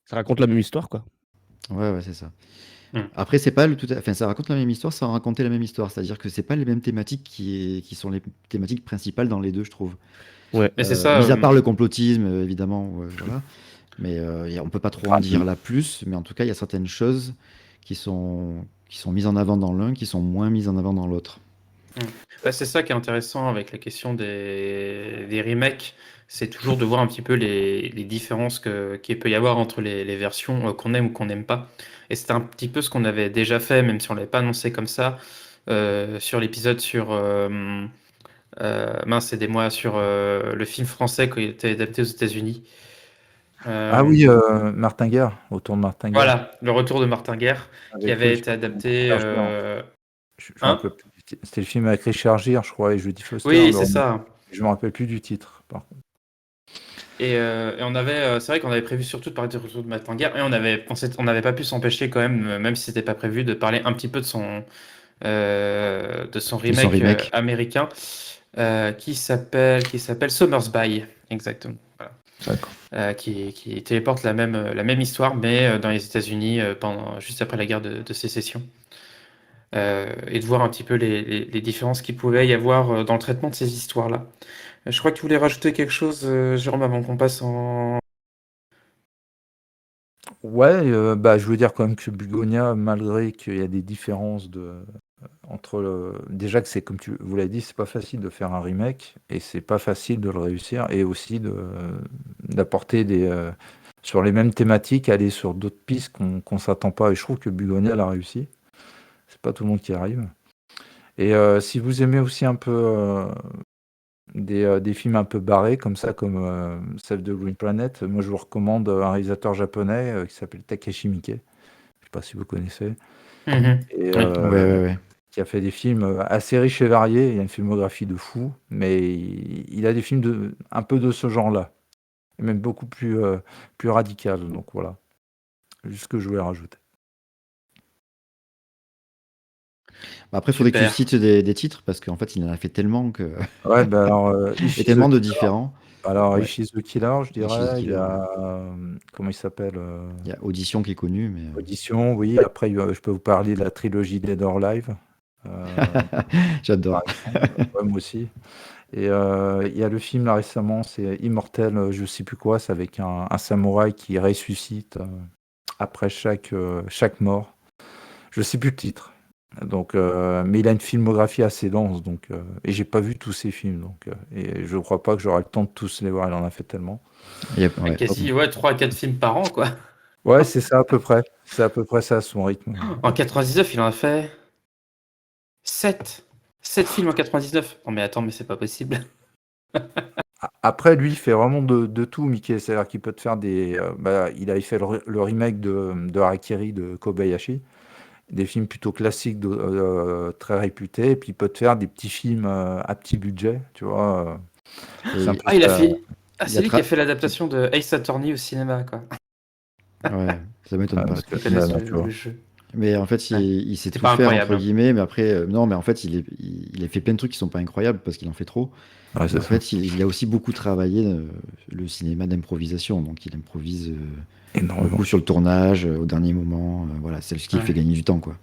ça raconte la même histoire, quoi. Ouais, c'est ça. Mm. Après, c'est pas enfin, ça raconte la même histoire sans raconter la même histoire. C'est-à-dire que c'est pas les mêmes thématiques qui sont les thématiques principales dans les deux, je trouve. Ouais. Mais c'est ça. Mis à part le complotisme, évidemment, voilà. Mais on peut pas trop en dire là plus. Mais en tout cas, il y a certaines choses qui sont mises en avant dans l'un, qui sont moins mises en avant dans l'autre. Bah, c'est ça qui est intéressant avec la question des remakes, c'est toujours de voir un petit peu les différences qu'il peut y avoir entre les versions qu'on aime ou qu'on n'aime pas. Et c'était un petit peu ce qu'on avait déjà fait, même si on ne l'avait pas annoncé comme ça, sur l'épisode sur mince, aidez-moi, sur le film français qui a été adapté aux États-Unis. Ah oui, Martin Guerre, autour de Martin Guerre. Voilà, le retour de Martin Guerre, qui Avec avait le- été adapté. Je me rappelle plus du titre. C'était le film avec Richard Gere, je crois, et Jodie Foster. Oui, le c'est ça. Je me rappelle plus du titre, par contre. Et on avait, c'est vrai qu'on avait prévu surtout de parler du retour de Martin Guerre, et on n'avait pas pu s'empêcher quand même si c'était pas prévu, de parler un petit peu de son remake, américain, qui s'appelle Summer's By, exactement. Voilà. D'accord. Qui téléporte la même histoire, mais dans les États-Unis juste après la guerre de sécession. Et de voir un petit peu les différences qu'il pouvait y avoir dans le traitement de ces histoires-là. Je crois que tu voulais rajouter quelque chose, Jérôme, avant qu'on passe en... Ouais, je veux dire quand même que Bugonia, malgré qu'il y a des différences déjà que c'est comme vous l'avez dit, c'est pas facile de faire un remake et c'est pas facile de le réussir, et aussi d'apporter sur les mêmes thématiques, aller sur d'autres pistes qu'on s'attend pas, et je trouve que Bugonia l'a réussi. C'est pas tout le monde qui arrive. Et si vous aimez aussi un peu des films un peu barrés comme ça, comme Save the Green Planet, moi je vous recommande un réalisateur japonais qui s'appelle Takeshi Miike. Je sais pas si vous connaissez. Et, Ouais. qui a fait des films assez riches et variés. Il a une filmographie de fou, mais il a des films un peu de ce genre-là, et même beaucoup plus radical. Donc voilà, juste ce que je voulais rajouter. Après, il faudrait que tu Super. cites des titres, parce qu'en fait, il en a fait tellement que. Ouais, alors, et tellement de différents. Alors, Ouais. Ishi's the Killer, je Ishi's the dirais. Il y Killer. a, comment il s'appelle Il y a Audition qui est connu, mais. Audition, oui. Après, je peux vous parler de la trilogie Dead or Alive. J'adore. Ouais, moi aussi. Et il y a le film là récemment, c'est Immortel, je sais plus quoi, c'est avec un samouraï qui ressuscite après chaque mort. Je sais plus le titre. Donc, mais il a une filmographie assez dense, donc, et j'ai pas vu tous ses films, donc, et je crois pas que j'aurai le temps de tous les voir. Il en a fait tellement. Quasi 3 à 4 films par an, quoi. Ouais, c'est ça à peu près. C'est à peu près ça son rythme. En 99, il en a fait 7. 7 films en 99. Non mais attends, mais c'est pas possible. Après, lui, il fait vraiment de tout, Mickey. C'est-à-dire qu'il peut te faire il avait fait le remake de Harakiri de Kobayashi, des films plutôt classiques, très réputés, et puis il peut te faire des petits films à petit budget, tu vois. Et- C'est un peu Ah, il a ça. fait. Ah, Il c'est a lui qui a fait l'adaptation de Ace Attorney au cinéma, quoi. Ouais, ça m'étonne Ouais, pas. parce que Je connais finalement, tu vois. le jeu. Mais en fait, Ouais. il sait C'est tout pas faire, incroyable. entre guillemets, mais après, non, mais en fait, il a fait plein de trucs qui sont pas incroyables parce qu'il en fait trop. Ouais, En c'est ça. fait, il a aussi beaucoup travaillé le cinéma d'improvisation, donc il improvise Énormément. beaucoup sur le tournage, au dernier moment. Voilà, c'est ce qui Ouais. fait gagner du temps, quoi.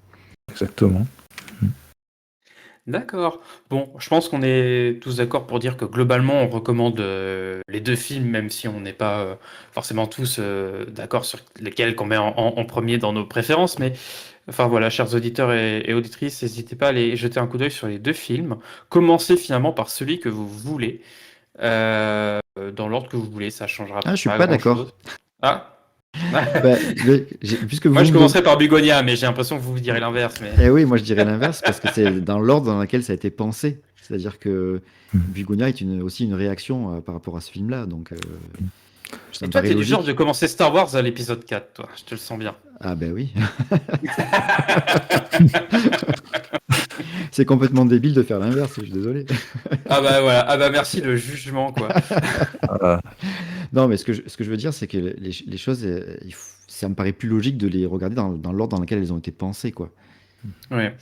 Exactement. D'accord. Bon, je pense qu'on est tous d'accord pour dire que globalement, on recommande les deux films, même si on n'est pas forcément tous d'accord sur lesquels qu'on met en premier dans nos préférences. Mais enfin voilà, chers auditeurs et auditrices, n'hésitez pas à aller jeter un coup d'œil sur les deux films. Commencez finalement par celui que vous voulez, dans l'ordre que vous voulez, ça changera Ah, je suis pas pas grand-chose. d'accord. Ah, Bah, puisque vous moi je me commencerai par Bugonia, mais j'ai l'impression que vous direz l'inverse. Mais Eh oui, moi je dirais l'inverse parce que c'est dans l'ordre dans lequel ça a été pensé. C'est-à-dire que Bugonia est aussi une réaction par rapport à ce film-là. Donc ça et me toi, paraît t'es du genre logique. de commencer Star Wars à l'épisode 4, toi. Je te le sens bien. Ah ben oui. C'est complètement débile de faire l'inverse, je suis désolé. Ah bah voilà, ah bah merci le jugement, quoi. Non, mais ce que je veux dire, c'est que les choses, ça me paraît plus logique de les regarder dans l'ordre dans lequel elles ont été pensées, quoi. Ouais.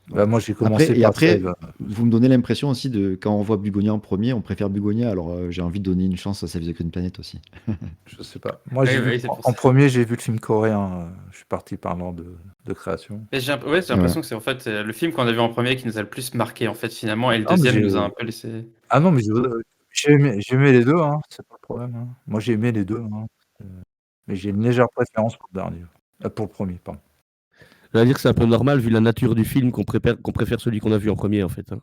Moi, j'ai commencé par après, Save. vous me donnez l'impression aussi quand on voit Bugonia en premier, on préfère Bugonia, alors j'ai envie de donner une chance à Save the Green Planet aussi. Je sais pas. Moi, c'est pour en ça. premier, j'ai vu le film coréen. Je suis parti parlant de création. Et j'ai l'impression que c'est en fait le film qu'on a vu en premier qui nous a le plus marqué en fait finalement, et le Ah, mais deuxième j'ai- nous a un peu laissé. Ah non, mais j'ai aimé les deux, hein. C'est pas le problème, hein. Moi, j'ai aimé les deux, hein. Mais j'ai une légère préférence pour le dernier. Pour le premier, pardon. Je veux dire que c'est un peu normal vu la nature du film qu'on préfère celui qu'on a vu en premier en fait. Hein.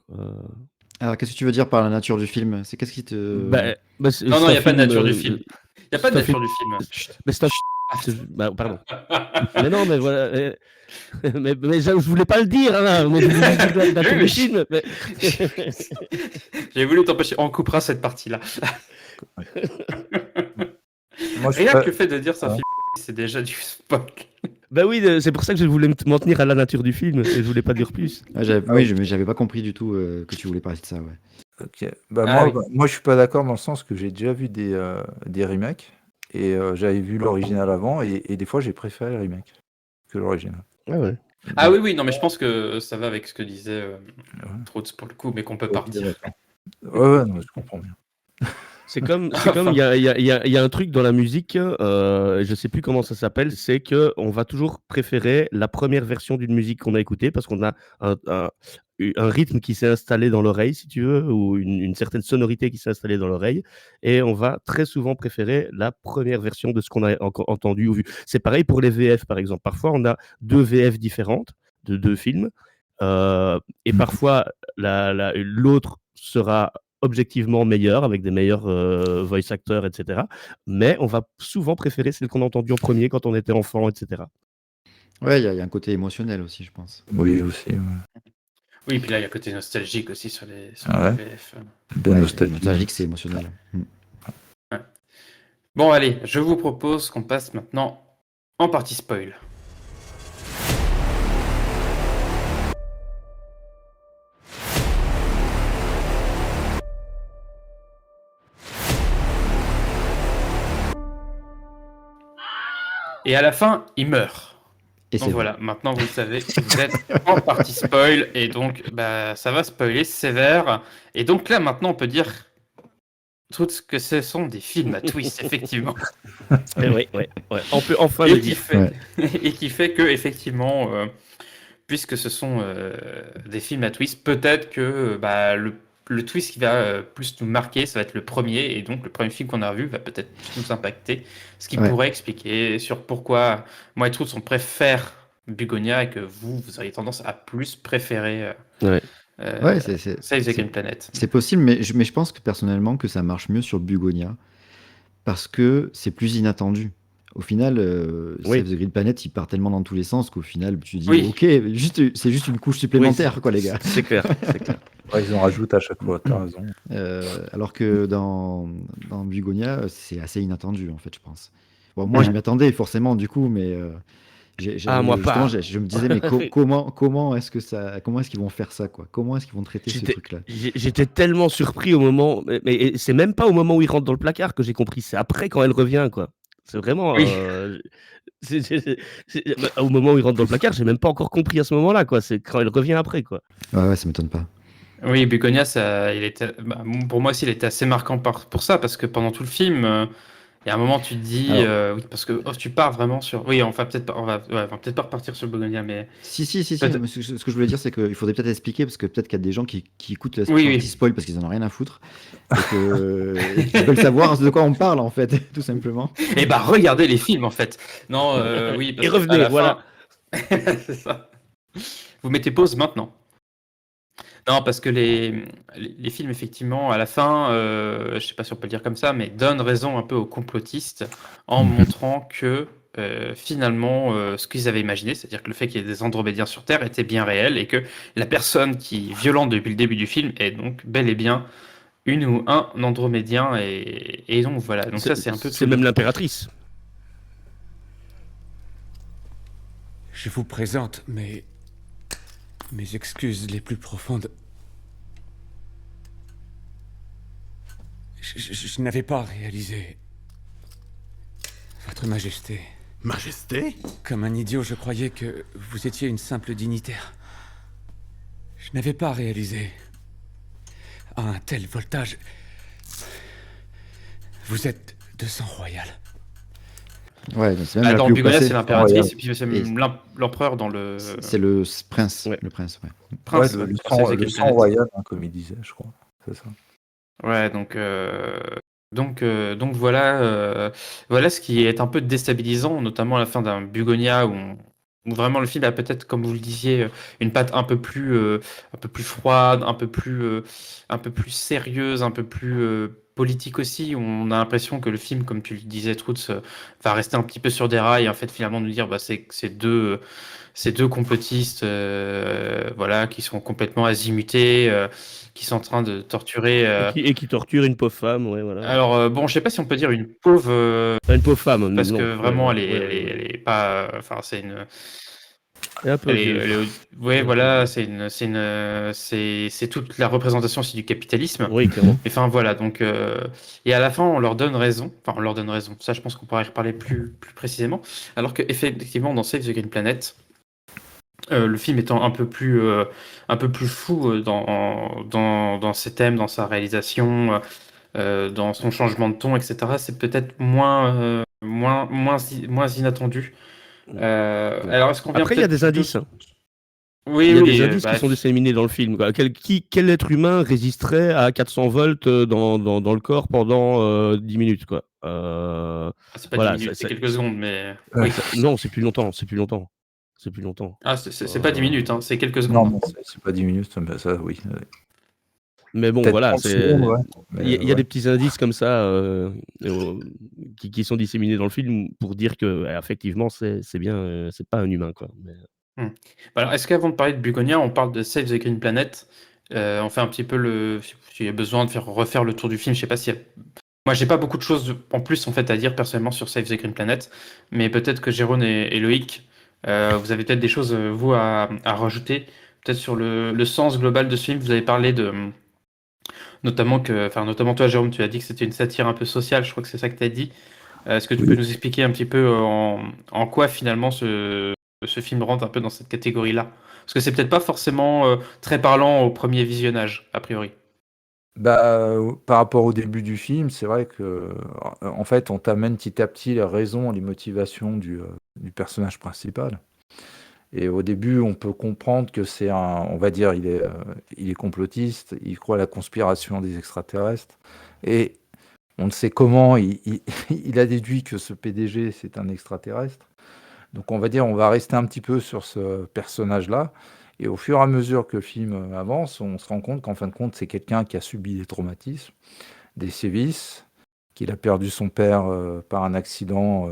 Alors, qu'est-ce que tu veux dire par la nature du film? C'est qu'est-ce qui te... Non, il n'y a pas de nature du film. Il n'y a pas de c'est un nature film- du film. Mais c'est pardon. Mais non, mais voilà. Mais je voulais pas le dire, hein, mais je voulais dire la nature du film. Mais... J'ai voulu t'empêcher. On coupera cette partie-là. Moi, je Rien suis que le fait de dire ça, film, c'est déjà du spoil. Bah oui, c'est pour ça que je voulais m'en tenir à la nature du film et je voulais pas dire plus. Oui, mais j'avais pas compris du tout que tu voulais parler de ça, ouais. Ok. Bah, Ah moi, je suis pas d'accord dans le sens que j'ai déjà vu des remakes et j'avais vu l'original avant et des fois j'ai préféré le remake que l'original. Ah ouais. Ah oui, non, mais je pense que ça va avec ce que disait Troutz pour le coup, mais qu'on peut partir. Ouais, non, je comprends bien. C'est comme il y a un truc dans la musique, je sais plus comment ça s'appelle, c'est que on va toujours préférer la première version d'une musique qu'on a écoutée parce qu'on a un rythme qui s'est installé dans l'oreille, si tu veux, ou une certaine sonorité qui s'est installée dans l'oreille, et on va très souvent préférer la première version de ce qu'on a entendu ou vu. C'est pareil pour les VF, par exemple. Parfois, on a deux VF différentes de deux films, et parfois l'autre sera objectivement meilleur, avec des meilleurs voice actors, etc. Mais on va souvent préférer celle qu'on a entendue en premier quand on était enfant, etc. Ouais, il y a un côté émotionnel aussi, je pense. Oui, aussi. Ouais. Oui, puis là, il y a un côté nostalgique aussi sur les VF. Bien nostalgique. Nostalgique, c'est émotionnel. Ouais. Bon, allez, je vous propose qu'on passe maintenant en partie spoil. Et à la fin, il meurt. Et donc c'est voilà, maintenant vous le savez, vous êtes en partie spoil, et donc ça va spoiler sévère. Et donc là, maintenant, on peut dire tout ce que ce sont des films à twist, effectivement. Oui. On peut enfin Et le qui dire. fait, et qui fait que, effectivement, puisque ce sont des films à twist, peut-être que le twist qui va plus nous marquer, ça va être le premier, et donc le premier film qu'on a vu va peut-être plus nous impacter, ce qui pourrait expliquer sur pourquoi moi et Troutz on préfère Bugonia et que vous auriez tendance à plus préférer Save the Green Planet. C'est possible, mais je pense que personnellement que ça marche mieux sur Bugonia parce que c'est plus inattendu. Au final, Oui. Save the Green Planet, il part tellement dans tous les sens qu'au final, tu dis, Oui. ok, c'est juste une couche supplémentaire, quoi, les gars. C'est clair, c'est clair. Ouais, ils en rajoutent à chaque fois, t'as raison. Alors que dans Bugonia, c'est assez inattendu, en fait, je pense. Bon, moi, je m'y attendais, forcément, du coup, mais Moi justement, pas. je me disais, mais comment est-ce qu'ils vont faire ça, quoi? Comment est-ce qu'ils vont traiter ce truc-là? J'étais tellement surpris au moment, mais c'est même pas au moment où il rentre dans le placard que j'ai compris, c'est après quand elle revient, quoi. C'est vraiment. Oui. Au moment où il rentre dans le placard, j'ai même pas encore compris à ce moment-là, quoi. C'est quand elle revient après, quoi. Ouais, ça m'étonne pas. Oui, Bugonia, pour moi aussi, il était assez marquant pour ça, parce que pendant tout le film, il y a un moment, tu te dis, Alors- oui, parce que tu pars vraiment sur. Oui, on va peut-être pas, on va peut-être pas repartir sur Bugonia, mais Si, peut-être- mais ce que je voulais dire, c'est qu'il faudrait peut-être expliquer, parce que peut-être qu'il y a des gens qui écoutent la Oui, sortie oui. spoil parce qu'ils en ont rien à foutre, et qui veulent savoir de quoi on parle, en fait, tout simplement. Eh ben, regardez les films en fait. Non, oui, parce Et que à revenez, la voilà. fin, c'est ça. Vous mettez pause maintenant. Non, parce que les films, effectivement, à la fin, je sais pas si on peut le dire comme ça, mais donnent raison un peu aux complotistes en montrant que finalement, ce qu'ils avaient imaginé, c'est-à-dire que le fait qu'il y ait des Andromédiens sur Terre était bien réel et que la personne qui est violente depuis le début du film est donc bel et bien une ou un Andromédien et donc voilà. Donc ça, c'est un peu C'est tout même le- l'impératrice. Je vous présente mes excuses les plus profondes. Je n'avais pas réalisé. Votre Majesté. Majesté? Comme un idiot, je croyais que vous étiez une simple dignitaire. Je n'avais pas réalisé. À un tel voltage. Vous êtes de sang royal. Ouais, c'est même la dans plus haut Bugonia, placé. c'est l'impératrice et puis c'est Et l'empereur dans le. c'est le prince, Ouais. le prince, ouais. Prince, Ouais, le dans Save the sang Green Planet. royal, hein, comme il disait, je crois. C'est ça. Ouais, donc voilà ce qui est un peu déstabilisant, notamment à la fin d'un Bugonia où vraiment le film a peut-être, comme vous le disiez, une patte un peu plus froide, un peu plus sérieuse, un peu plus politique aussi. Où on a l'impression que le film, comme tu le disais, Trouts, va rester un petit peu sur des rails et en fait finalement nous dire c'est deux complotistes voilà, qui sont complètement azimutés, qui sont en train de torturer. Et qui torture une pauvre femme, ouais, voilà. Alors, bon, je sais pas si on peut dire une pauvre. Une pauvre femme, Parce non. que vraiment, Ouais, elle est pas. Enfin, c'est une. Elle est un peu odieuse. Ouais, voilà, c'est toute la représentation aussi du capitalisme. Oui, clairement. Enfin, voilà, donc. Et à la fin, on leur donne raison. Enfin, on leur donne raison. Ça, je pense qu'on pourra y reparler plus précisément. Alors qu'effectivement, dans Save the Green Planet. Le film étant un peu plus fou dans ses thèmes, dans sa réalisation, dans son changement de ton, etc. C'est peut-être moins inattendu. Alors, est-ce qu'on vient Après, il y a peut-être des indices. Oui, il y a oui, des indices bah, qui sont disséminés dans le film. Quoi. Quel être humain résisterait à 400 volts dans le corps pendant 10 minutes, quoi. c'est pas 10 minutes, c'est quelques secondes, mais oui. Non, c'est plus longtemps. C'est plus longtemps. Ah, c'est pas 10 minutes, hein, c'est quelques Non, secondes. c'est pas 10 minutes, mais ça, oui. Mais bon, Peut-être voilà, 30 secondes, ouais. il y a des petits indices comme ça qui sont disséminés dans le film pour dire que effectivement c'est bien, c'est pas un humain, quoi. Alors, est-ce qu'avant de parler de Bugonia, on parle de Save the Green Planet? On fait un petit peu s'il y a besoin de refaire le tour du film. Je sais pas s'il y a. Moi, j'ai pas beaucoup de choses en plus en fait à dire personnellement sur Save the Green Planet, mais peut-être que Jérôme et Loïc, vous avez peut-être des choses vous à rajouter, peut-être sur le sens global de ce film. Vous avez parlé de notamment toi, Jérôme, tu as dit que c'était une satire un peu sociale. Je crois que c'est ça que tu as dit. Est-ce que tu peux nous expliquer un petit peu en quoi finalement ce film rentre un peu dans cette catégorie-là? Parce que c'est peut-être pas forcément très parlant au premier visionnage, a priori. Bah, par rapport au début du film, c'est vrai que, en fait, on t'amène petit à petit les raisons, les motivations du personnage principal. Et au début, on peut comprendre que on va dire, il est complotiste, il croit à la conspiration des extraterrestres, et on ne sait comment il a déduit que ce PDG, c'est un extraterrestre. Donc on va dire, on va rester un petit peu sur ce personnage-là, et au fur et à mesure que le film avance, on se rend compte qu'en fin de compte, c'est quelqu'un qui a subi des traumatismes, des sévices, qu'il a perdu son père par un accident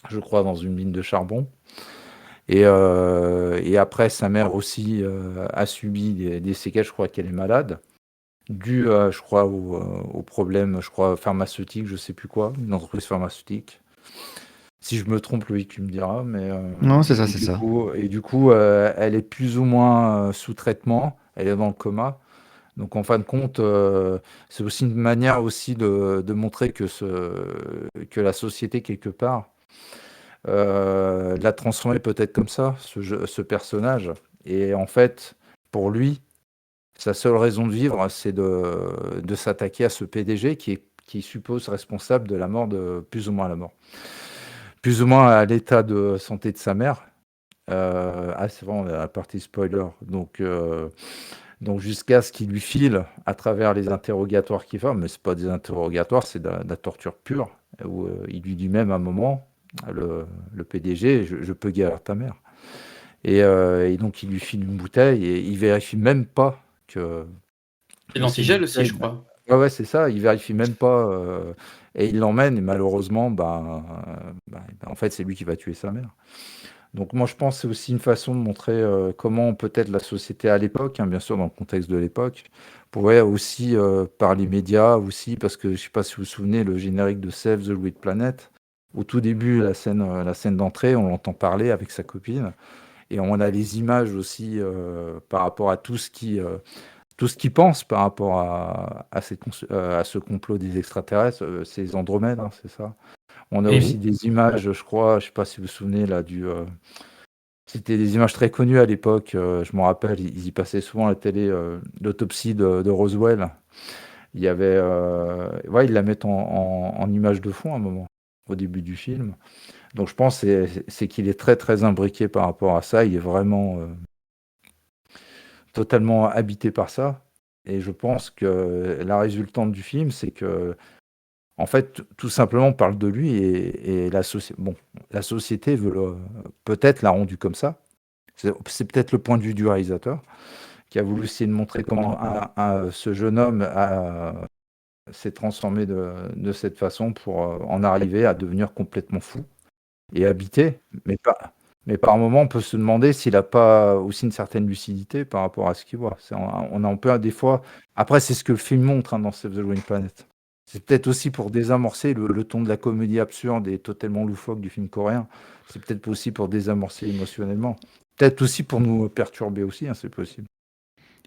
je crois, dans une mine de charbon. Et après, sa mère aussi a subi des séquelles. Je crois qu'elle est malade, dû, je crois, au problème, je crois, pharmaceutique, je sais plus quoi, une entreprise pharmaceutique. Si je me trompe, Loïc, tu me diras. Mais, Non, c'est ça, et c'est du ça. coup, elle est plus ou moins sous traitement. Elle est dans le coma. Donc, en fin de compte, c'est aussi une manière aussi de montrer que la société, quelque part, l'a transformé peut-être comme ça, ce personnage. Et en fait, pour lui, sa seule raison de vivre, c'est de s'attaquer à ce PDG qui suppose responsable de la mort, plus ou moins à la mort, plus ou moins à l'état de santé de sa mère. C'est vraiment la partie spoiler. Donc jusqu'à ce qu'il lui file à travers les interrogatoires qu'il fait, mais c'est pas des interrogatoires, c'est de la torture pure, où il lui dit même à un moment, le PDG, je peux guérir ta mère. Et donc il lui file une bouteille et il vérifie même pas que... Et l'antigel aussi, je crois. Ouais, c'est ça, il vérifie même pas, et il l'emmène, et malheureusement, en fait, c'est lui qui va tuer sa mère. Donc moi, je pense que c'est aussi une façon de montrer comment peut-être la société à l'époque, bien sûr dans le contexte de l'époque, pourrait aussi, par les médias aussi, parce que je ne sais pas si vous vous souvenez, le générique de Save the Great Planet, au tout début, la scène d'entrée, on l'entend parler avec sa copine, et on a les images aussi par rapport à tout ce qu'il pense par rapport à ce complot des extraterrestres, c'est les Andromèdes, hein, c'est ça. On a aussi des images, je crois, je ne sais pas si vous vous souvenez, là, c'était des images très connues à l'époque, je me rappelle, ils y passaient souvent à la télé, l'autopsie de Roswell. Il y avait, ils la mettent en image de fond à un moment, au début du film. Donc je pense que c'est qu'il est très très imbriqué par rapport à ça, il est vraiment totalement habité par ça. Et je pense que la résultante du film, c'est que en fait, tout simplement, on parle de lui et la société veut peut-être l'a rendu comme ça. C'est peut-être le point de vue du réalisateur qui a voulu essayer de montrer comment ce jeune homme s'est transformé de cette façon pour en arriver à devenir complètement fou et habité. Mais par moment, on peut se demander s'il n'a pas aussi une certaine lucidité par rapport à ce qu'il voit. On a un peu des fois... Après, c'est ce que le film montre dans Save the Green Planet. C'est peut-être aussi pour désamorcer le ton de la comédie absurde et totalement loufoque du film coréen. C'est peut-être aussi pour désamorcer émotionnellement. Peut-être aussi pour nous perturber aussi, c'est possible.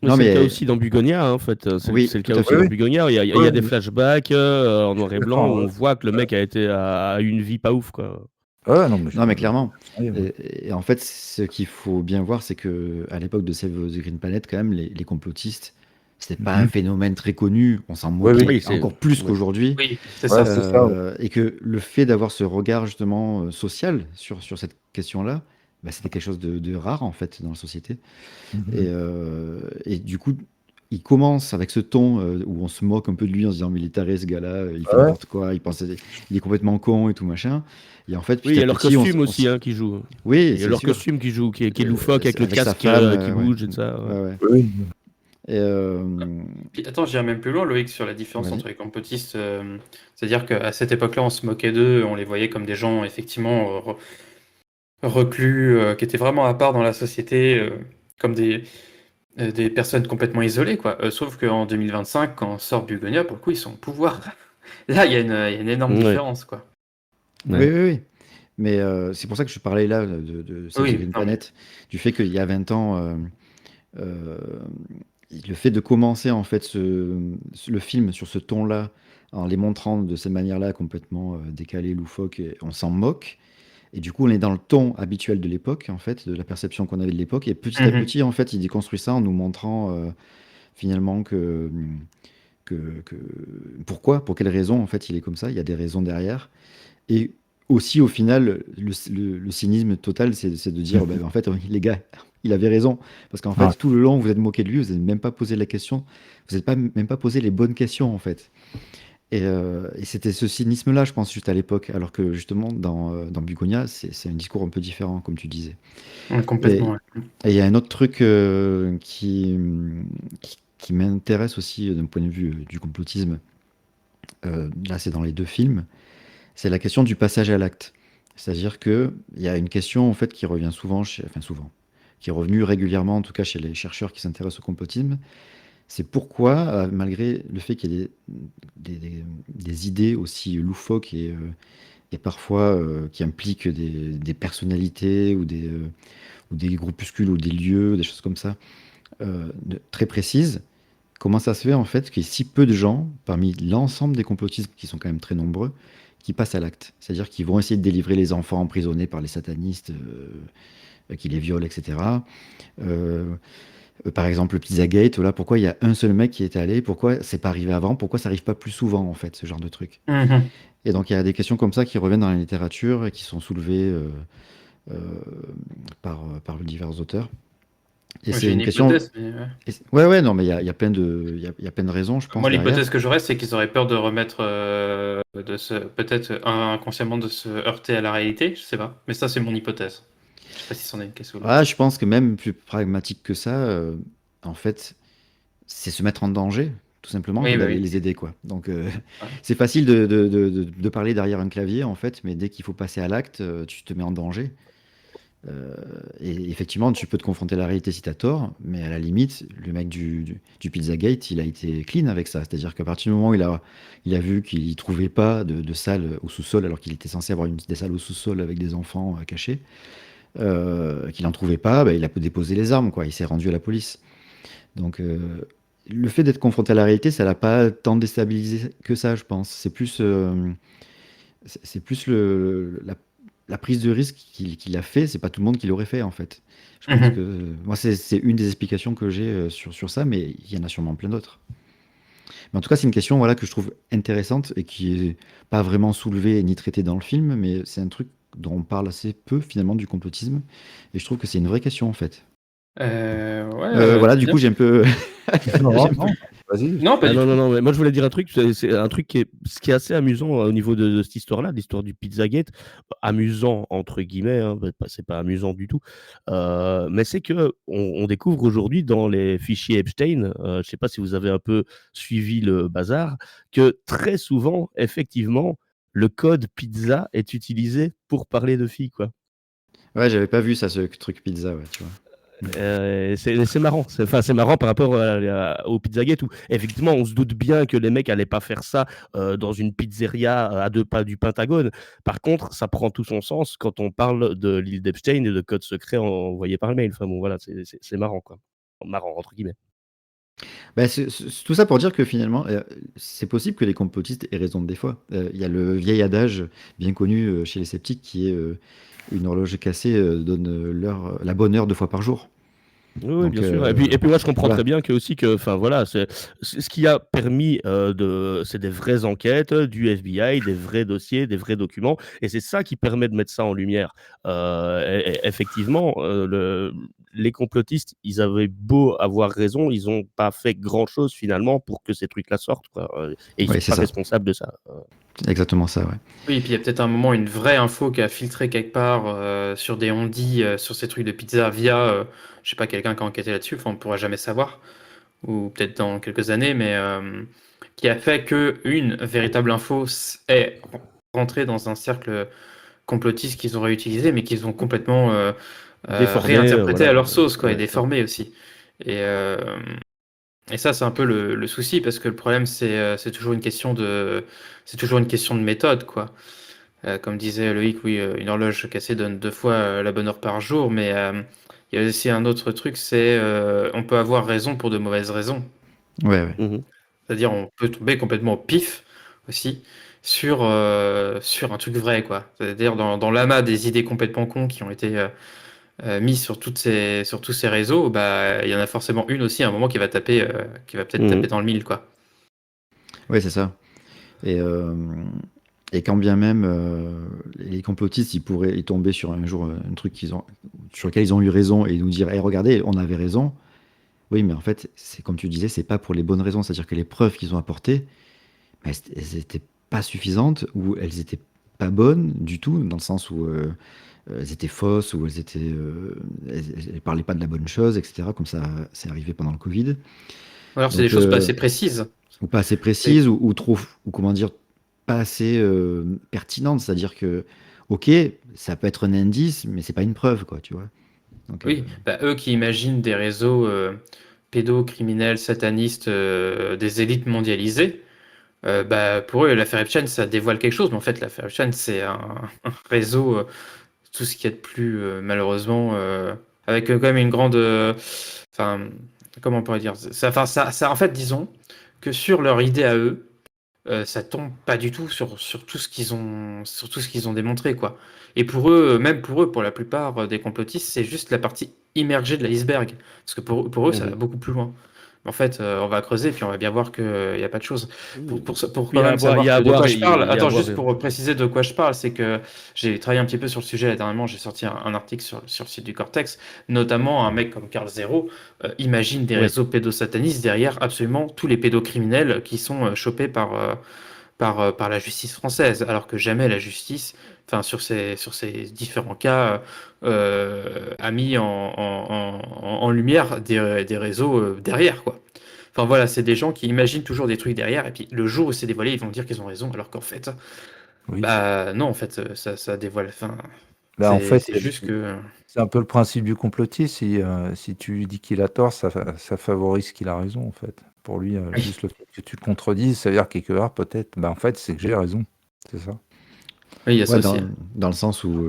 C'est le cas aussi dans Bugonia, en fait. C'est le cas aussi dans Bugonia. Il y a des flashbacks en noir et blanc où on voit que le mec a une vie pas ouf, quoi. Non, mais clairement. Et en fait, ce qu'il faut bien voir, c'est qu'à l'époque de Save the Green Planet, quand même, les complotistes, c'était pas un phénomène très connu. On s'en moquait encore plus qu'aujourd'hui. Oui, c'est ça. Et que le fait d'avoir ce regard justement social sur cette question-là, c'était quelque chose de rare en fait dans la société. Et du coup, il commence avec ce ton où on se moque un peu de lui en se disant mais il est taré ce gars-là, il fait n'importe quoi, il est complètement con et tout machin. Et en fait, il y a leur costume aussi qui joue. Oui, il y a leur costume qui joue, qui est loufoque avec le casque qui bouge et ça. Oui. Puis, attends, j'irai même plus loin, Loïc, sur la différence entre les complotistes. C'est-à-dire qu'à cette époque-là, on se moquait d'eux, on les voyait comme des gens effectivement reclus, qui étaient vraiment à part dans la société, comme des personnes complètement isolées, quoi. Sauf qu'en 2025, quand sort Bugonia, pour le coup, ils sont au pouvoir. Là, il y a une énorme différence, quoi. Oui. Mais c'est pour ça que je parlais là de Save the Green Planet, du fait qu'il y a 20 ans, le fait de commencer en fait le film sur ce ton-là, en les montrant de cette manière-là complètement décalée, loufoque, et on s'en moque. Et du coup, on est dans le ton habituel de l'époque, en fait, de la perception qu'on avait de l'époque. Et petit à petit, en fait, il déconstruit ça en nous montrant finalement pourquoi, pour quelles raisons, en fait, il est comme ça. Il y a des raisons derrière. Et aussi, au final, le cynisme total, c'est de dire, en fait, les gars, il avait raison. Parce qu'en fait, tout le long, vous êtes moqué de lui, vous n'avez même pas posé la question. Vous n'avez même pas posé les bonnes questions, en fait. Et c'était ce cynisme-là, je pense, juste à l'époque. Alors que, justement, dans Bugonia, c'est un discours un peu différent, comme tu disais. Complètement, Et il y a un autre truc qui m'intéresse aussi d'un point de vue du complotisme. Là, c'est dans les deux films. C'est la question du passage à l'acte. C'est-à-dire qu'il y a une question en fait qui revient souvent, qui est revenue régulièrement en tout cas chez les chercheurs qui s'intéressent au complotisme, c'est pourquoi, malgré le fait qu'il y ait des idées aussi loufoques et parfois qui impliquent des personnalités ou des groupuscules ou des lieux, des choses comme ça, très précises, comment ça se fait en fait qu'il y ait si peu de gens, parmi l'ensemble des complotistes qui sont quand même très nombreux, qui passent à l'acte. C'est-à-dire qu'ils vont essayer de délivrer les enfants emprisonnés par les satanistes qui les violent, etc. Par exemple, le Pizzagate, voilà, pourquoi il y a un seul mec qui est allé, pourquoi c'est pas arrivé avant, pourquoi ça arrive pas plus souvent, en fait, ce genre de truc. Et donc, il y a des questions comme ça qui reviennent dans la littérature et qui sont soulevées par divers auteurs. Et Moi, c'est j'ai une une question. hypothèse, mais Ouais, non, mais il y a plein de raisons, je pense, moi, derrière. l'hypothèse que j'aurais, c'est qu'ils auraient peur de remettre, peut-être inconsciemment de se heurter à la réalité, je sais pas. Mais ça, c'est mon hypothèse. Je sais pas si c'en est une question. Ah, je pense que même plus pragmatique que ça, en fait, c'est se mettre en danger, tout simplement, Oui, que bah d'aller oui. les aider, quoi. Donc, c'est facile de parler derrière un clavier, en fait, mais dès qu'il faut passer à l'acte, tu te mets en danger. Et effectivement, tu peux te confronter à la réalité si tu as tort, mais à la limite, le mec du Pizzagate, il a été clean avec ça. C'est-à-dire qu'à partir du moment où il a vu qu'il ne trouvait pas de salle au sous-sol, alors qu'il était censé avoir des salles au sous-sol avec des enfants cachés, qu'il n'en trouvait pas, bah, il a déposé les armes, quoi. Il s'est rendu à la police. Donc, le fait d'être confronté à la réalité, ça l'a pas tant déstabilisé que ça, je pense. C'est plus la prise de risque qu'il a fait. C'est pas tout le monde qui l'aurait fait, en fait. Je pense que moi, c'est une des explications que j'ai sur ça, mais il y en a sûrement plein d'autres. Mais en tout cas, c'est une question voilà, que je trouve intéressante et qui est pas vraiment soulevée ni traitée dans le film, mais c'est un truc dont on parle assez peu finalement du complotisme. Et je trouve que c'est une vraie question, en fait. Voilà, du bien. coup, j'ai un peu. Non, j'ai un non, peu- vas-y. Non, pas Ah du non, tout. non, non, mais moi je voulais dire un truc, c'est un truc ce qui est assez amusant au niveau de cette histoire-là, l'histoire du Pizzagate. Amusant, entre guillemets, hein, c'est pas amusant du tout. Mais c'est que on découvre aujourd'hui dans les fichiers Epstein, je sais pas si vous avez un peu suivi le bazar, que très souvent, effectivement, le code pizza est utilisé pour parler de filles, quoi. Ouais, j'avais pas vu ça, ce truc pizza, ouais, tu vois. C'est marrant. C'est marrant par rapport au Pizzagate où effectivement on se doute bien que les mecs allaient pas faire ça dans une pizzeria à 2 pas du Pentagone. Par contre, ça prend tout son sens quand on parle de l'île d'Epstein et de codes secrets envoyés par mail. Enfin bon, voilà, c'est marrant, quoi. Marrant, entre guillemets. Bah, tout ça pour dire que finalement, c'est possible que les complotistes aient raison des fois. Il y a le vieil adage bien connu chez les sceptiques qui est une horloge cassée donne la bonne heure 2 fois par jour. Oui, oui, Donc, bien sûr. Et puis moi, je comprends voilà. très bien que aussi que, enfin voilà, c'est ce qui a permis c'est des vraies enquêtes du FBI, des vrais dossiers, des vrais documents, et c'est ça qui permet de mettre ça en lumière. Effectivement, les complotistes, ils avaient beau avoir raison, ils n'ont pas fait grand-chose finalement pour que ces trucs-là sortent, quoi. Et ils Ouais, sont c'est pas ça. responsables de ça. C'est exactement ça, ouais. Oui, et puis il y a peut-être un moment une vraie info qui a filtré quelque part sur des on-dit, sur ces trucs de pizza via, je sais pas, quelqu'un qui a enquêté là-dessus, enfin on pourra jamais savoir, ou peut-être dans quelques années, mais qui a fait que une véritable info est rentrée dans un cercle complotiste qu'ils ont réutilisé, mais qu'ils ont complètement Déformé, réinterprété voilà. à leur sauce, quoi, et Ouais. déformé aussi. Et ça, c'est un peu le souci, parce que le problème, c'est toujours une question de méthode, quoi. Comme disait Loïc, oui, une horloge cassée donne 2 fois la bonne heure par jour, mais il y a aussi un autre truc, c'est on peut avoir raison pour de mauvaises raisons. Ouais, ouais. Mhm. C'est-à-dire, on peut tomber complètement au pif aussi sur un truc vrai, quoi. C'est-à-dire dans l'amas des idées complètement cons qui ont été mises sur tous ces réseaux, bah il y en a forcément une aussi à un moment qui va peut-être taper dans le mille, quoi. Ouais, c'est ça. Et, quand bien même les complotistes, ils tomber sur un jour un truc sur lequel ils ont eu raison et nous dire, hey, regardez, on avait raison. Oui, mais en fait, c'est comme tu disais, c'est pas pour les bonnes raisons. C'est-à-dire que les preuves qu'ils ont apportées, elles n'étaient pas suffisantes ou elles n'étaient pas bonnes du tout, dans le sens où elles étaient fausses ou elles parlaient pas de la bonne chose, etc. Comme ça, c'est arrivé pendant le Covid. Alors, c'est des choses pas assez précises. Ou pas assez précises ou trop, ou comment dire, pas assez pertinentes. C'est-à-dire que ok, ça peut être un indice, mais c'est pas une preuve, quoi, tu vois. Donc, Oui, eux qui imaginent des réseaux pédocriminels, satanistes, des élites mondialisées, pour eux, l'affaire Epstein, ça dévoile quelque chose, mais en fait, l'affaire Epstein, c'est un réseau, tout ce qu'il y a de plus, malheureusement, avec quand même une grande. Enfin, comment on pourrait dire ça, en fait, disons que sur leur idée à eux, ça tombe pas du tout sur tout ce qu'ils ont démontré, quoi. Et pour eux, même pour eux, pour la plupart des complotistes, c'est juste la partie immergée de l'iceberg. Parce que pour eux, ça va beaucoup plus loin. En fait, on va creuser, puis on va bien voir qu'il n'y a pas de choses. Pour quand même savoir de quoi je parle, attends, juste pour préciser de quoi je parle, c'est que j'ai travaillé un petit peu sur le sujet là, dernièrement, j'ai sorti un article sur le site du Cortex, notamment un mec comme Carl Zero imagine des réseaux pédosatanistes derrière absolument tous les pédocriminels qui sont chopés par la justice française, alors que jamais la justice, enfin sur ces différents cas, a mis en lumière des réseaux derrière, quoi. Enfin voilà, c'est des gens qui imaginent toujours des trucs derrière, et puis le jour où c'est dévoilé, ils vont dire qu'ils ont raison, alors qu'en fait, non, en fait, ça dévoile. Enfin, En fait, c'est juste que. c'est un peu le principe du complotiste. Si tu lui dis qu'il a tort, ça favorise qu'il a raison, en fait. Pour lui, juste le fait que tu le contredises, ça veut dire quelque part, peut-être, en fait, c'est que j'ai raison. C'est ça. Oui, il y a ça aussi. Dans le sens où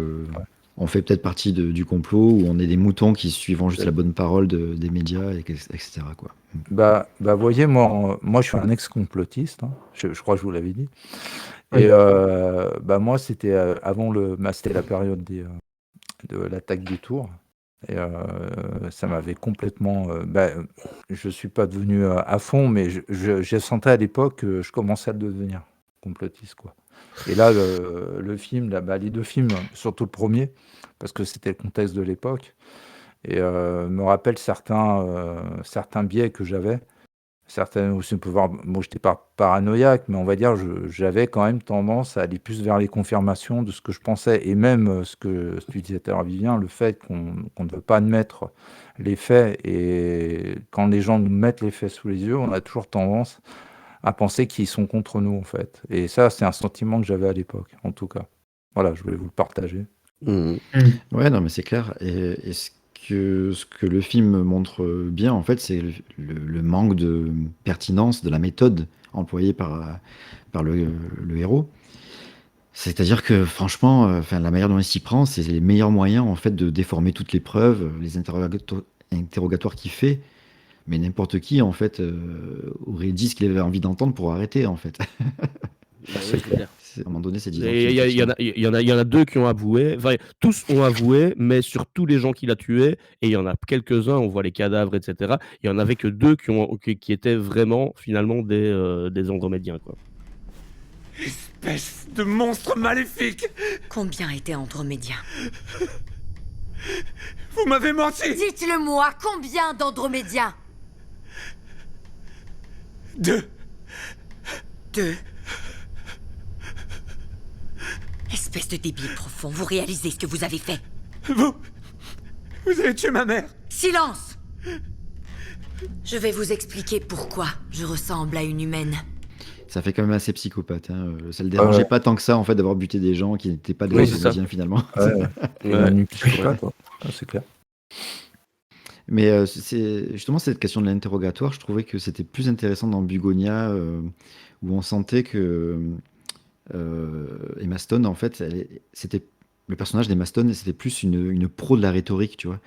on fait peut-être partie du complot, où on est des moutons qui suivent juste la bonne parole des médias, etc., quoi. Voyez, moi, je suis un ex-complotiste, hein. Je crois que je vous l'avais dit. Oui. Et moi, c'était avant c'était la période de l'attaque du Tour. Et ça m'avait complètement. Je suis pas devenu à fond, mais je sentais à l'époque que je commençais à le devenir complotiste, quoi. Et là, le film, les deux films, surtout le premier, parce que c'était le contexte de l'époque, et me rappelle certains biais que j'avais. Certaines aussi, on peut voir, moi j'étais pas paranoïaque, mais on va dire j'avais quand même tendance à aller plus vers les confirmations de ce que je pensais, et même ce que tu disais tout à l'heure, Vivien, le fait qu'on ne veut pas admettre les faits, et quand les gens nous mettent les faits sous les yeux, on a toujours tendance à penser qu'ils sont contre nous, en fait. Et ça, c'est un sentiment que j'avais à l'époque, en tout cas. Voilà, je voulais vous le partager. Ouais, non, mais c'est clair. Et ce que le film montre bien, en fait, c'est le manque de pertinence de la méthode employée par le héros. C'est-à-dire que, franchement, la manière dont il s'y prend, c'est les meilleurs moyens, en fait, de déformer toutes les preuves, les interrogatoires qu'il fait. Mais n'importe qui, en fait, aurait dit ce qu'il avait envie d'entendre pour arrêter, en fait. C'est clair. À un moment donné, c'est Il y en a deux qui ont avoué, enfin, tous ont avoué, mais sur tous les gens qu'il a tués, et il y en a quelques-uns, on voit les cadavres, etc. Il y en avait que deux qui étaient vraiment, finalement, des Andromédiens, quoi. Espèce de monstre maléfique! Combien étaient Andromédiens? Vous m'avez menti! Dites-le moi, combien d'Andromédiens? 2. Espèce de débile profond, vous réalisez ce que vous avez fait? Vous avez tué ma mère! Silence! Je vais vous expliquer pourquoi je ressemble à une humaine. Ça fait quand même assez psychopathe, hein. Ça le dérangeait pas tant que ça, en fait, d'avoir buté des gens qui n'étaient pas des comédiens, finalement. C'est clair. Mais c'est justement cette question de l'interrogatoire, je trouvais que c'était plus intéressant dans Bugonia, où on sentait que Emma Stone, en fait, c'était le personnage d'Emma Stone, c'était plus une pro de la rhétorique, tu vois,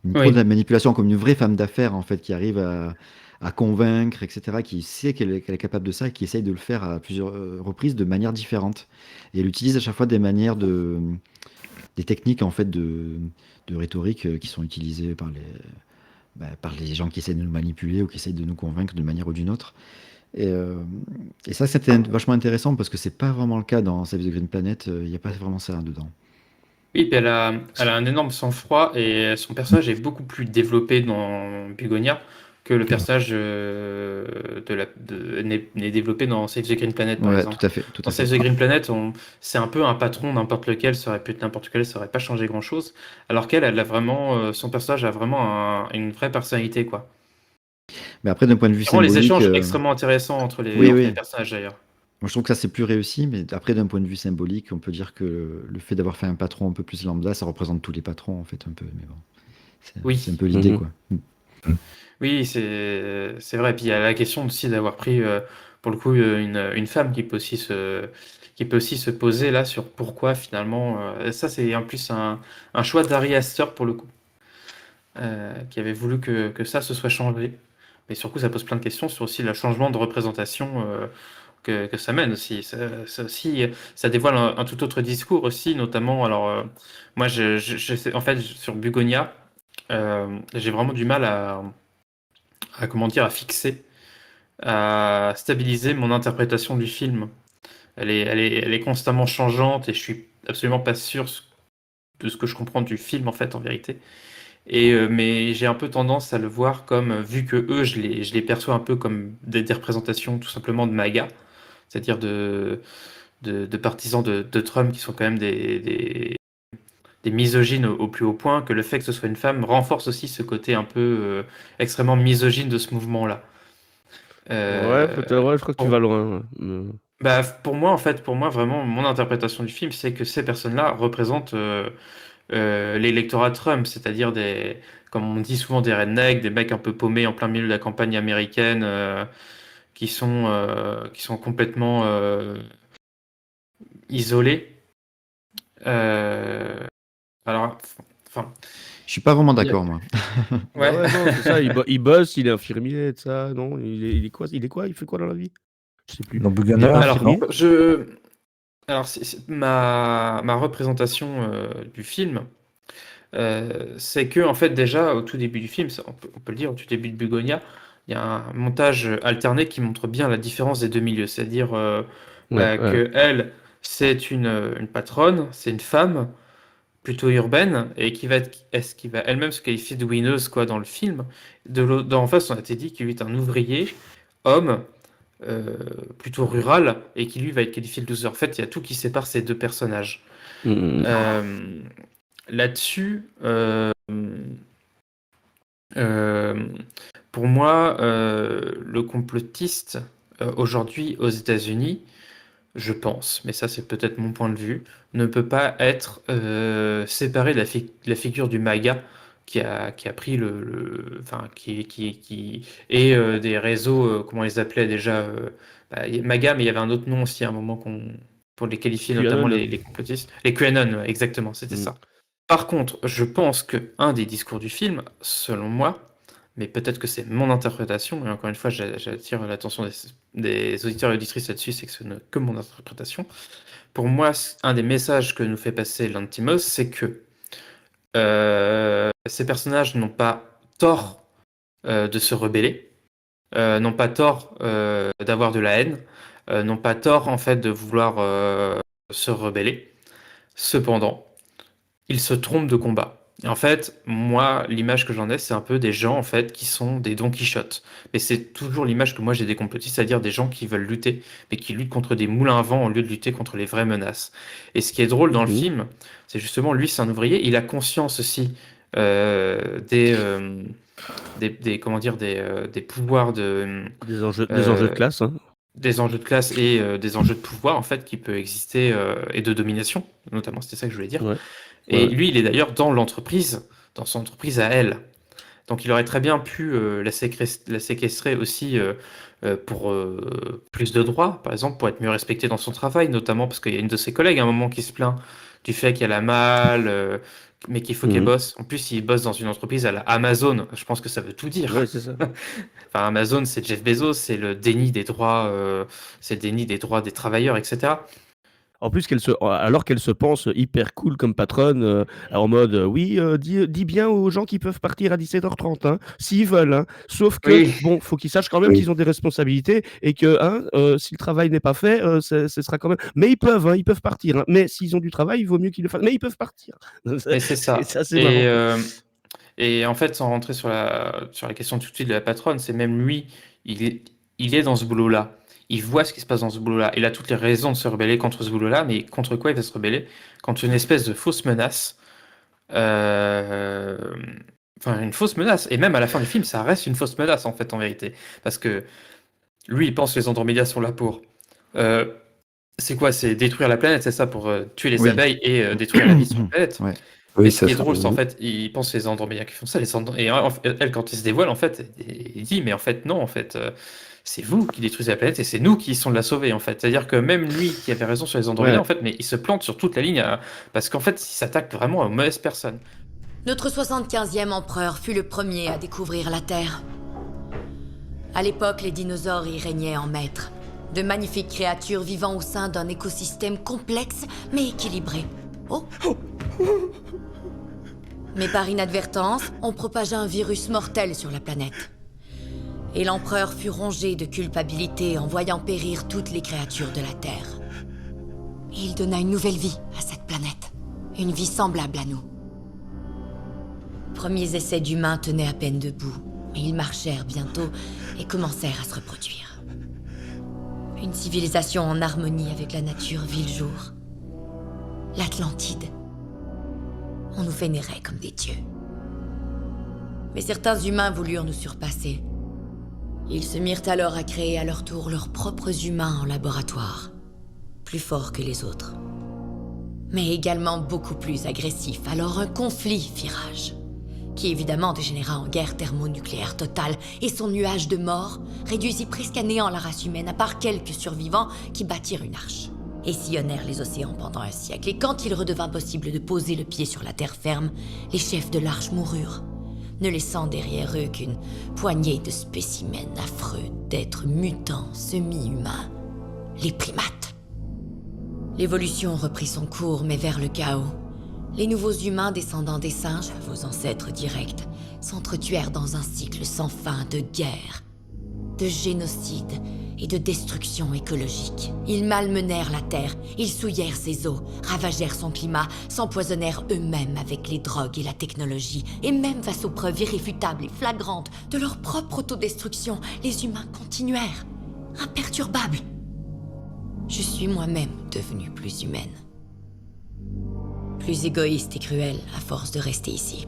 une pro de la manipulation, comme une vraie femme d'affaires, en fait, qui arrive à convaincre, etc., qui sait qu'elle est capable de ça et qui essaye de le faire à plusieurs reprises de manière différente. Et elle utilise à chaque fois des manières des techniques, en fait, de rhétorique qui sont utilisées par les gens qui essaient de nous manipuler ou qui essayent de nous convaincre d'une manière ou d'une autre. Et ça, c'était vachement intéressant parce que c'est pas vraiment le cas dans Save the Green Planet. Il n'y a pas vraiment ça dedans. Oui, puis elle a un énorme sang-froid et son personnage est beaucoup plus développé dans Bugonia que le personnage n'est développé dans Save the Green Planet, par exemple. Tout à fait. Dans Save the Green Planet, c'est un peu un patron, n'importe lequel, ça aurait pu être n'importe lequel, ça aurait pas changé grand-chose. Alors qu'elle a vraiment, son personnage a vraiment une vraie personnalité, quoi. Mais après, d'un point de vue Vraiment, symbolique... les échanges extrêmement intéressants entre les personnages, d'ailleurs. Moi, je trouve que ça, c'est plus réussi, mais après, d'un point de vue symbolique, on peut dire que le fait d'avoir fait un patron un peu plus lambda, ça représente tous les patrons, en fait, un peu. Mais bon, c'est un peu l'idée, quoi. Oui, c'est vrai. Puis il y a la question aussi d'avoir pris, pour le coup, une femme qui peut aussi se poser là sur pourquoi finalement. Ça, c'est en plus un choix d'Ari Aster pour le coup, qui avait voulu que ça se soit changé. Mais surtout, ça pose plein de questions sur aussi le changement de représentation que ça mène aussi. Aussi, ça dévoile un tout autre discours aussi, notamment. Alors, moi, en fait, sur Bugonia, j'ai vraiment du mal comment dire, à fixer, à stabiliser mon interprétation du film. Elle est constamment changeante et je suis absolument pas sûr de ce que je comprends du film en fait en vérité. Mais j'ai un peu tendance à le voir comme, vu que eux, je les perçois un peu comme des représentations tout simplement de MAGA, c'est-à-dire de partisans de Trump qui sont quand même des misogynes au plus haut point, que le fait que ce soit une femme renforce aussi ce côté un peu extrêmement misogyne de ce mouvement-là. Ouais, peut-être, ouais, je crois que tu vas loin. Bah, pour moi, vraiment, mon interprétation du film, c'est que ces personnes-là représentent l'électorat Trump, c'est-à-dire comme on dit souvent, des rednecks, des mecs un peu paumés en plein milieu de la campagne américaine, qui sont complètement isolés. Alors, enfin. Je suis pas vraiment d'accord, moi. Ouais. Ouais, non, c'est ça, il bosse, il est infirmier, et ça, non? Il est quoi? Il fait quoi dans la vie? Je sais plus. Dans Il est Bugonia, pas Alors, infirmier? ma représentation du film, c'est que, en fait, déjà, au tout début du film, on peut le dire, au tout début de Bugonia, il y a un montage alterné qui montre bien la différence des deux milieux. C'est-à-dire Ouais, que elle, c'est une patronne, c'est une femme plutôt urbaine et qui va elle-même se qualifier de winneuse quoi, dans le film. En face, on a été dit qu'il est un ouvrier, homme, plutôt rural, et qui lui va être qualifié de loser. En fait, il y a tout qui sépare ces deux personnages. Là-dessus, pour moi, le complotiste, aujourd'hui aux États-Unis, je pense, mais ça c'est peut-être mon point de vue, ne peut pas être séparé de la figure du MAGA qui a pris enfin, et des réseaux, comment ils les appelaient déjà, MAGA, mais il y avait un autre nom aussi à un moment pour les qualifier, notamment QAnon. les complotistes. Les QAnon, ouais, exactement, c'était ça. Par contre, je pense que un des discours du film, selon moi, mais peut-être que c'est mon interprétation, et encore une fois, j'attire l'attention des auditeurs et auditrices là-dessus, c'est que ce n'est que mon interprétation. Pour moi, un des messages que nous fait passer Lantimos, c'est que ces personnages n'ont pas tort de se rebeller, n'ont pas tort d'avoir de la haine, n'ont pas tort en fait de vouloir se rebeller. Cependant, ils se trompent de combat. Et en fait, moi, l'image que j'en ai, c'est un peu des gens en fait qui sont des Don Quichotte. Mais c'est toujours l'image que moi j'ai des complotistes, c'est-à-dire des gens qui veulent lutter, mais qui luttent contre des moulins à vent au lieu de lutter contre les vraies menaces. Et ce qui est drôle dans le film, c'est justement lui, c'est un ouvrier, il a conscience aussi comment dire, des pouvoirs des enjeux de classe, hein. Des enjeux de classe et des enjeux de pouvoir en fait qui peut exister et de domination, notamment, c'était ça que je voulais dire. Ouais. Et lui, il est d'ailleurs dans l'entreprise, dans son entreprise à elle. Donc il aurait très bien pu la séquestrer aussi pour plus de droits, par exemple, pour être mieux respecté dans son travail, notamment parce qu'il y a une de ses collègues à un moment qui se plaint du fait qu'elle a mal, mais qu'il faut qu'elle bosse. En plus, il bosse dans une entreprise à la Amazon. Je pense que ça veut tout dire. Ouais, c'est ça. Enfin, Amazon, c'est Jeff Bezos, c'est le déni des droits, c'est le déni des droits des travailleurs, etc. En plus, alors qu'elle se pense hyper cool comme patronne, en mode oui, dis bien aux gens qui peuvent partir à 17h30, hein, s'ils veulent. Hein. Sauf que, bon, faut qu'ils sachent quand même qu'ils ont des responsabilités et que si le travail n'est pas fait, ce sera quand même. Mais ils peuvent partir. Hein. Mais s'ils ont du travail, il vaut mieux qu'ils le fassent. Mais ils peuvent partir. Mais c'est ça. C'est marrant. Et en fait, sans rentrer sur la question tout de suite de la patronne, c'est même lui, il est dans ce boulot-là. Il voit ce qui se passe dans ce boulot-là. Il a toutes les raisons de se rebeller contre ce boulot-là, mais contre quoi il va se rebeller? Contre une espèce de fausse menace. Enfin, une fausse menace. Et même à la fin du film, ça reste une fausse menace, en fait, en vérité. Parce que lui, il pense que les Andromédias sont là pour Euh, c'est quoi? C'est détruire la planète, c'est ça, pour tuer les Oui. abeilles et détruire la vie sur la planète. Ouais. Mais Oui, ce ça qui est sera drôle, c'est en vous. fait, ils pensent les Andromédiens qui font ça, et elle, quand il se dévoile, en fait, il dit, mais en fait, non, en fait, c'est vous qui détruisez la planète et c'est nous qui sont de la sauver, en fait. C'est-à-dire que même lui qui avait raison sur les Andromédiens, Ouais. en fait, mais il se plante sur toute la ligne, parce qu'en fait, il s'attaque vraiment aux mauvaises personnes. Notre 75e empereur fut le premier à découvrir la Terre. À l'époque, les dinosaures y régnaient en maîtres. De magnifiques créatures vivant au sein d'un écosystème complexe mais équilibré. Oh! Mais par inadvertance, on propagea un virus mortel sur la planète. Et l'empereur fut rongé de culpabilité en voyant périr toutes les créatures de la Terre. Et il donna une nouvelle vie à cette planète. Une vie semblable à nous. Premiers essais d'humains tenaient à peine debout, mais ils marchèrent bientôt et commencèrent à se reproduire. Une civilisation en harmonie avec la nature vit le jour. L'Atlantide. On nous vénérait comme des dieux. Mais certains humains voulurent nous surpasser. Ils se mirent alors à créer à leur tour leurs propres humains en laboratoire. Plus forts que les autres. Mais également beaucoup plus agressifs, alors un conflit fit rage. Qui évidemment dégénéra en guerre thermonucléaire totale, et son nuage de mort réduisit presque à néant la race humaine, à part quelques survivants qui bâtirent une arche. Et sillonnèrent les océans pendant un siècle. Et quand il redevint possible de poser le pied sur la terre ferme, les chefs de l'arche moururent, ne laissant derrière eux qu'une poignée de spécimens affreux d'êtres mutants, semi-humains, les primates. L'évolution reprit son cours, mais vers le chaos. Les nouveaux humains descendants des singes, vos ancêtres directs, s'entretuèrent dans un cycle sans fin de guerre, de génocide et de destruction écologique. Ils malmenèrent la Terre, ils souillèrent ses eaux, ravagèrent son climat, s'empoisonnèrent eux-mêmes avec les drogues et la technologie. Et même face aux preuves irréfutables et flagrantes de leur propre autodestruction, les humains continuèrent, imperturbables. Je suis moi-même devenue plus humaine. Plus égoïste et cruelle à force de rester ici,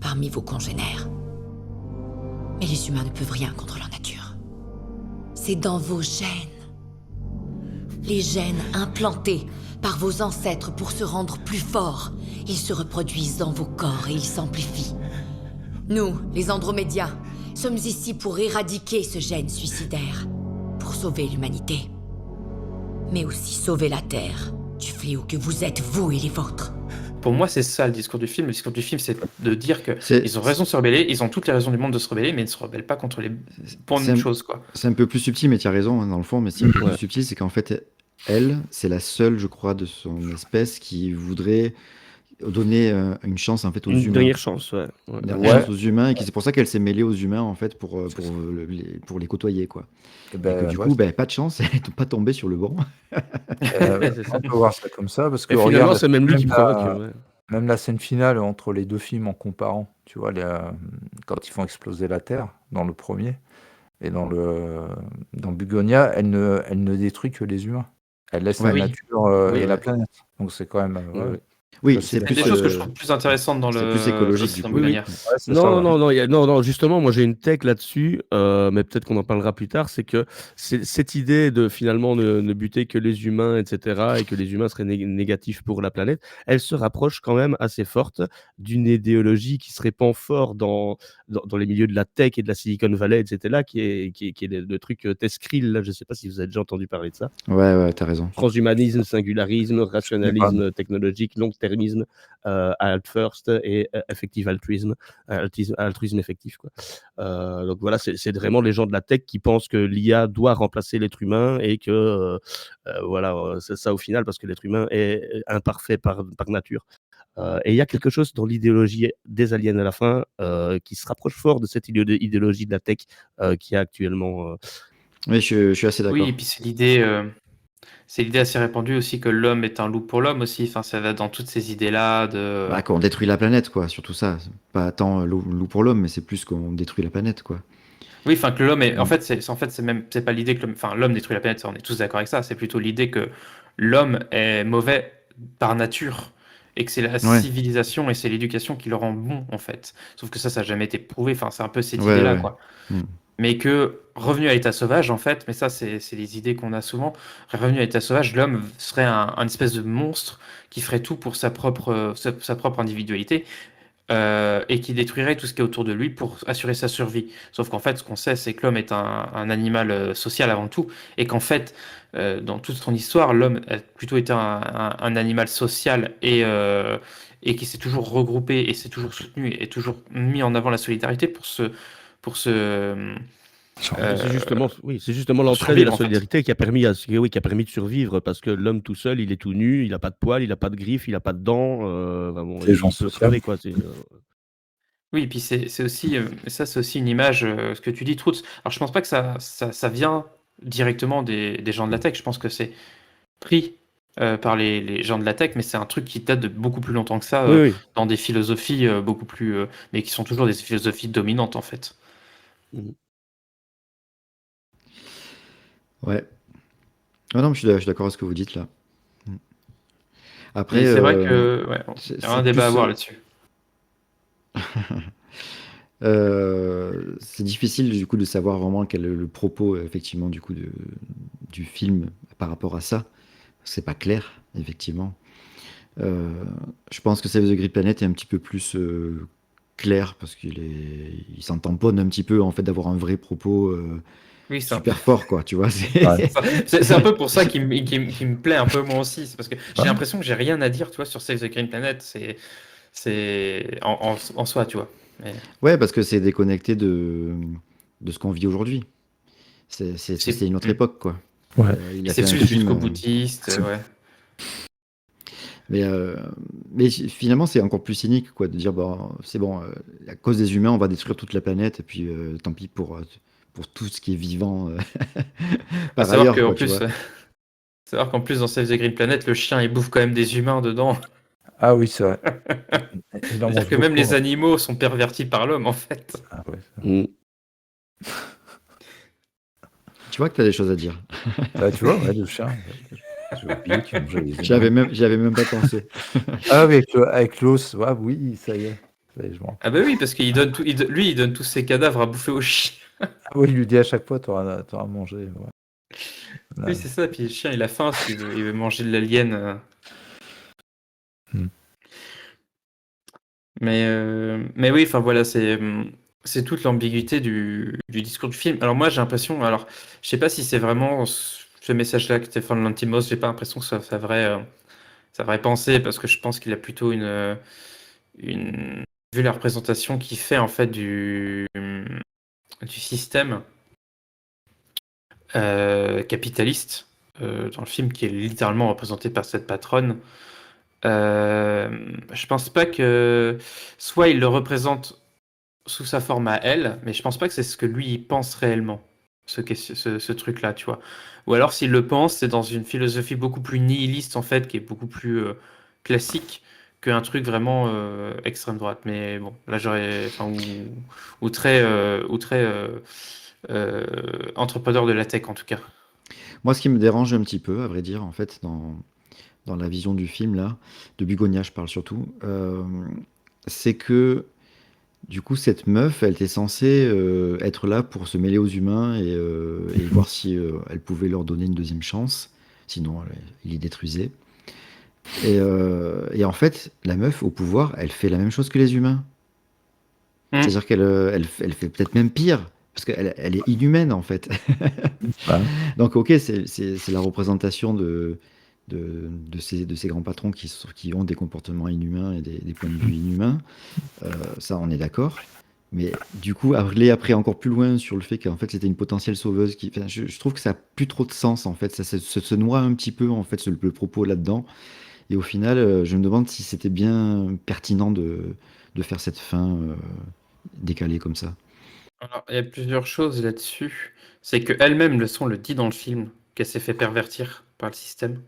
parmi vos congénères. Mais les humains ne peuvent rien contre leur nature. C'est dans vos gènes. Les gènes implantés par vos ancêtres pour se rendre plus forts. Ils se reproduisent dans vos corps et ils s'amplifient. Nous, les Andromédiens, sommes ici pour éradiquer ce gène suicidaire, pour sauver l'humanité. Mais aussi sauver la Terre du fléau que vous êtes, vous et les vôtres. Pour moi, c'est ça le discours du film. Le discours du film, c'est de dire C'est- qu'ils ont raison de se rebeller, ils ont toutes les raisons du monde de se rebeller, mais ils ne se rebellent pas contre les C'est bonnes un- choses, quoi. C'est un peu plus subtil, mais tu as raison, hein, dans le fond. Mais c'est un peu Ouais. plus subtil, c'est qu'en fait, elle, c'est la seule, je crois, de son espèce qui voudrait donner une chance en fait aux Une humains. dernière chance, ouais. Ouais. Une dernière Ouais. chance aux humains, et c'est pour ça qu'elle s'est mêlée aux humains en fait pour les côtoyer quoi. Et Et que du ouais, coup, pas de chance, elle n'est pas tombée sur le banc. C'est ça. on peut voir ça comme ça, parce que Et finalement, regarde, c'est même lui qui même provoque. la, Ouais. même la scène finale entre les deux films en comparant, tu vois, quand ils font exploser la Terre, dans le premier, et dans Bugonia, elle ne détruit que les humains. Elle laisse Ouais. la Oui. nature Oui, et la ouais. planète. Donc c'est quand même... Ouais, ouais. Oui, Ça, c'est c'est C'est plus, des choses que je trouve plus intéressantes dans c'est le plus écologique aussi du dans coup. Oui, oui. Bugonia. Ouais, c'est Non, ça, non, ouais. non, non, non, non, justement, moi j'ai une tech là-dessus, mais peut-être qu'on en parlera plus tard, c'est que cette idée de finalement ne buter que les humains, etc., et que les humains seraient négatifs pour la planète, elle se rapproche quand même assez forte d'une idéologie qui se répand fort dans les milieux de la tech et de la Silicon Valley, etc., qui est le truc Tescril, là, je ne sais pas si vous avez déjà entendu parler de ça. Ouais, t'as raison. Transhumanisme, singularisme, Je connais pas. rationalisme technologique, long-termisme, alt first et effective altruisme, altruisme effectif, quoi. Donc voilà, c'est vraiment les gens de la tech qui pensent que l'IA doit remplacer l'être humain et que voilà, c'est ça au final parce que l'être humain est imparfait par nature. Et il y a quelque chose dans l'idéologie des aliens à la fin qui se rapproche fort de cette idéologie de la tech qui est actuellement. Oui, je suis assez d'accord. Oui, et puis c'est l'idée assez répandue aussi que l'homme est un loup pour l'homme aussi. Enfin, ça va dans toutes ces idées-là de. Qu'on détruit la planète quoi, surtout ça. C'est pas tant loup pour l'homme, mais c'est plus qu'on détruit la planète quoi. Oui, enfin que l'homme est. En fait, c'est pas l'idée que l'homme détruit la planète. Ça, on est tous d'accord avec ça. C'est plutôt l'idée que l'homme est mauvais par nature et que c'est la Ouais. civilisation et c'est l'éducation qui le rend bon en fait. Sauf que ça n'a jamais été prouvé. Enfin, c'est un peu cette Ouais, idée-là, ouais. quoi. Mm. mais que revenu à l'état sauvage, en fait, mais ça, c'est les idées qu'on a souvent, revenu à l'état sauvage, l'homme serait un espèce de monstre qui ferait tout pour sa propre individualité, et qui détruirait tout ce qui est autour de lui pour assurer sa survie. Sauf qu'en fait, ce qu'on sait, c'est que l'homme est un animal social avant tout, et qu'en fait, dans toute son histoire, l'homme a plutôt été un animal social et qui s'est toujours regroupé et s'est toujours soutenu et toujours mis en avant la solidarité pour se C'est justement l'entraide et survivre, la en fait. solidarité qui a permis qui a permis de survivre parce que l'homme tout seul, il est tout nu, il a pas de poils, il a pas de griffes, il a pas de dents, enfin bon, Les il gens peut sociables. crever quoi, Oui, et puis c'est aussi, ça c'est aussi une image, ce que tu dis, Trouts. Alors je pense pas que ça vient directement des gens de la tech. Je pense que c'est pris par les gens de la tech, mais c'est un truc qui date de beaucoup plus longtemps que ça, Oui, oui. dans des philosophies beaucoup plus, mais qui sont toujours des philosophies dominantes en fait. Mmh. Ouais. Ah non, mais je suis d'accord avec ce que vous dites là. Après, Et c'est vrai que, ouais, il y a un c'est débat à plus, avoir là-dessus. c'est difficile du coup de savoir vraiment quel est le propos effectivement du coup du film par rapport à ça. C'est pas clair, effectivement. Je pense que Save the Great Planet est un petit peu plus clair parce il s'en tamponne un petit peu en fait d'avoir un vrai propos Oui, c'est un super fort quoi, tu vois. Ouais. c'est un peu pour ça qui me plaît un peu moi aussi. C'est parce que j'ai Ouais. l'impression que j'ai rien à dire, tu vois, sur Save the Green Planet. C'est en soi, tu vois. Mais Ouais, parce que c'est déconnecté de ce qu'on vit aujourd'hui. C'est une autre époque quoi. Ouais. Il a c'est fait un plus film. jusqu'au boutiste, ouais. Mais finalement, c'est encore plus cynique, quoi, de dire, bon, c'est bon, à cause des humains, on va détruire toute la planète, et puis tant pis pour tout ce qui est vivant À par savoir ailleurs, qu'en quoi, tu plus, vois. savoir qu'en plus dans Save the Green Planet, le chien il bouffe quand même des humains dedans. Ah oui, c'est vrai. Il en C'est-à-dire mange que même beaucoup, les hein. animaux sont pervertis par l'homme en fait. Ah ouais, Mmh. Tu vois que tu as des choses à dire. Bah, tu vois, ouais, le chien, j'ai oublié qu'il mangeait les J'y avais même pas pensé. Ah oui, avec l'os, ah oui, ça y est. Ça y est, je m'en Ah bah oui, parce qu'il donne tout, lui il donne tous ses cadavres à bouffer aux chiens. Ah oui, il lui dit à chaque fois, t'auras à manger. Ouais. Oui, c'est ça, puis le chien il a faim, parce qu'il veut manger de l'alien. Hmm. Mais oui, enfin voilà, c'est toute l'ambiguïté du discours du film. Alors moi j'ai l'impression, alors je sais pas si c'est vraiment ce message-là que Stéphane Lantimos, j'ai pas l'impression que sa vraie pensée, parce que je pense qu'il a plutôt vu la représentation qu'il fait en fait du système capitaliste dans le film, qui est littéralement représenté par cette patronne. Je pense pas que soit il le représente sous sa forme à elle, mais je pense pas que c'est ce que lui il pense réellement, ce truc-là, tu vois. Ou alors s'il le pense, c'est dans une philosophie beaucoup plus nihiliste en fait, qui est beaucoup plus classique qu'un truc vraiment extrême droite. Mais bon, là j'aurais, enfin, ou très entrepreneur de la tech en tout cas. Moi, ce qui me dérange un petit peu, à vrai dire, en fait, dans la vision du film, là, de Bugonia, je parle surtout, c'est que, du coup, cette meuf, elle était censée être là pour se mêler aux humains et voir si elle pouvait leur donner une deuxième chance. Sinon, il les détruisait. Et en fait, la meuf, au pouvoir, elle fait la même chose que les humains. C'est-à-dire elle fait peut-être même pire, parce qu'elle est inhumaine, en fait. Ouais. Donc, ok, c'est la représentation de ces grands patrons qui ont des comportements inhumains et des points de vue inhumains. Ça, on est d'accord. Mais du coup, aller après encore plus loin sur le fait qu'en fait c'était une potentielle sauveuse, enfin, je trouve que ça n'a plus trop de sens en fait. Ça se noie un petit peu en fait le propos là-dedans. Et au final, je me demande si c'était bien pertinent de faire cette fin décalée comme ça. Alors, il y a plusieurs choses là-dessus. C'est qu'elle-même, le son le dit dans le film, qu'elle s'est fait pervertir par le système,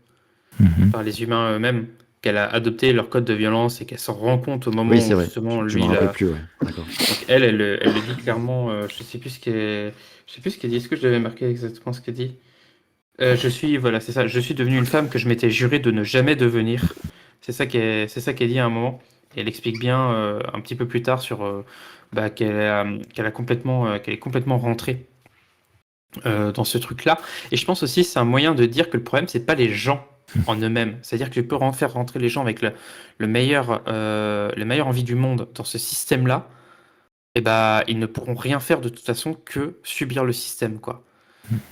par les humains eux-mêmes, qu'elle a adopté leur code de violence et qu'elle s'en rend compte au moment Oui, où c'est vrai. justement Je lui me rappelle l'a. plus, ouais. D'accord. Donc elle le dit clairement. Je sais plus ce qu'elle dit. Est-ce que je l'avais marqué exactement ce qu'elle dit? Voilà, c'est ça. Je suis devenue une femme que je m'étais juré de ne jamais devenir. C'est ça qu'elle dit à un moment. Et elle explique bien un petit peu plus tard sur qu'elle est complètement rentrée dans ce truc-là. Et je pense aussi c'est un moyen de dire que le problème, c'est pas les gens en eux-mêmes. C'est-à-dire que tu peux faire rentrer les gens avec le meilleur envie du monde dans ce système-là, et bah, ils ne pourront rien faire de toute façon que subir le système, quoi.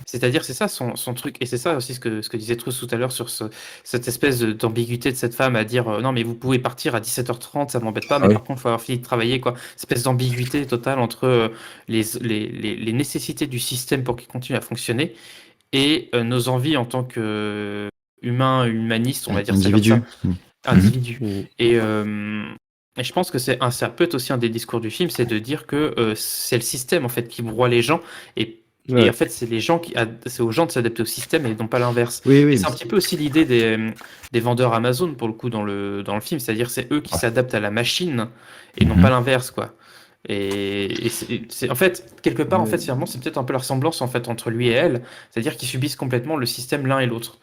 C'est-à-dire, c'est ça son truc, et c'est ça aussi ce que disait Truss tout à l'heure sur cette espèce d'ambiguïté de cette femme à dire non, mais vous pouvez partir à 17h30, ça m'embête pas, mais par contre, il faut avoir fini de travailler, quoi. Cette espèce d'ambiguïté totale entre les nécessités du système pour qu'il continue à fonctionner et nos envies en tant que humaniste, on va dire Individu. ça comme ça. Individu. Et je pense que ça peut être aussi un des discours du film, c'est de dire que c'est le système en fait qui broie les gens et en fait c'est c'est aux gens de s'adapter au système et non pas l'inverse. Oui, c'est un petit peu aussi l'idée des vendeurs Amazon pour le coup dans le film, c'est-à-dire c'est eux qui s'adaptent à la machine et non pas l'inverse, quoi. Et c'est en fait quelque part en fait finalement c'est peut-être un peu la ressemblance en fait entre lui et elle, c'est-à-dire qu'ils subissent complètement le système l'un et l'autre.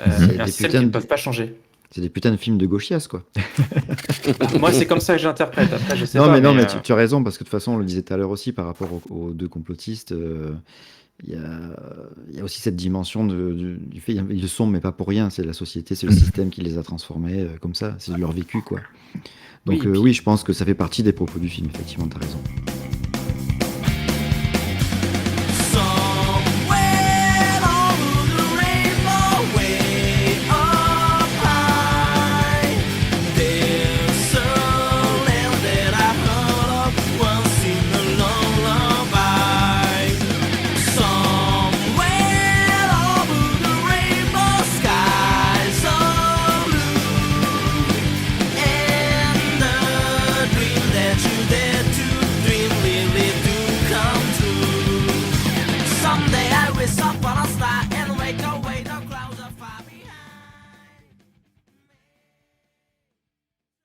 Un système qu'ils ne peuvent pas changer. C'est des putains de films de gauchias, quoi. Moi, c'est comme ça que j'interprète. Après, je sais non, pas. Mais tu as raison, parce que de toute façon, on le disait tout à l'heure aussi, par rapport aux deux complotistes, il y a aussi cette dimension du fait, ils le sont, mais pas pour rien. C'est la société, c'est le système qui les a transformés comme ça. C'est leur vécu, quoi. Donc oui, je pense que ça fait partie des propos du film, effectivement, tu as raison.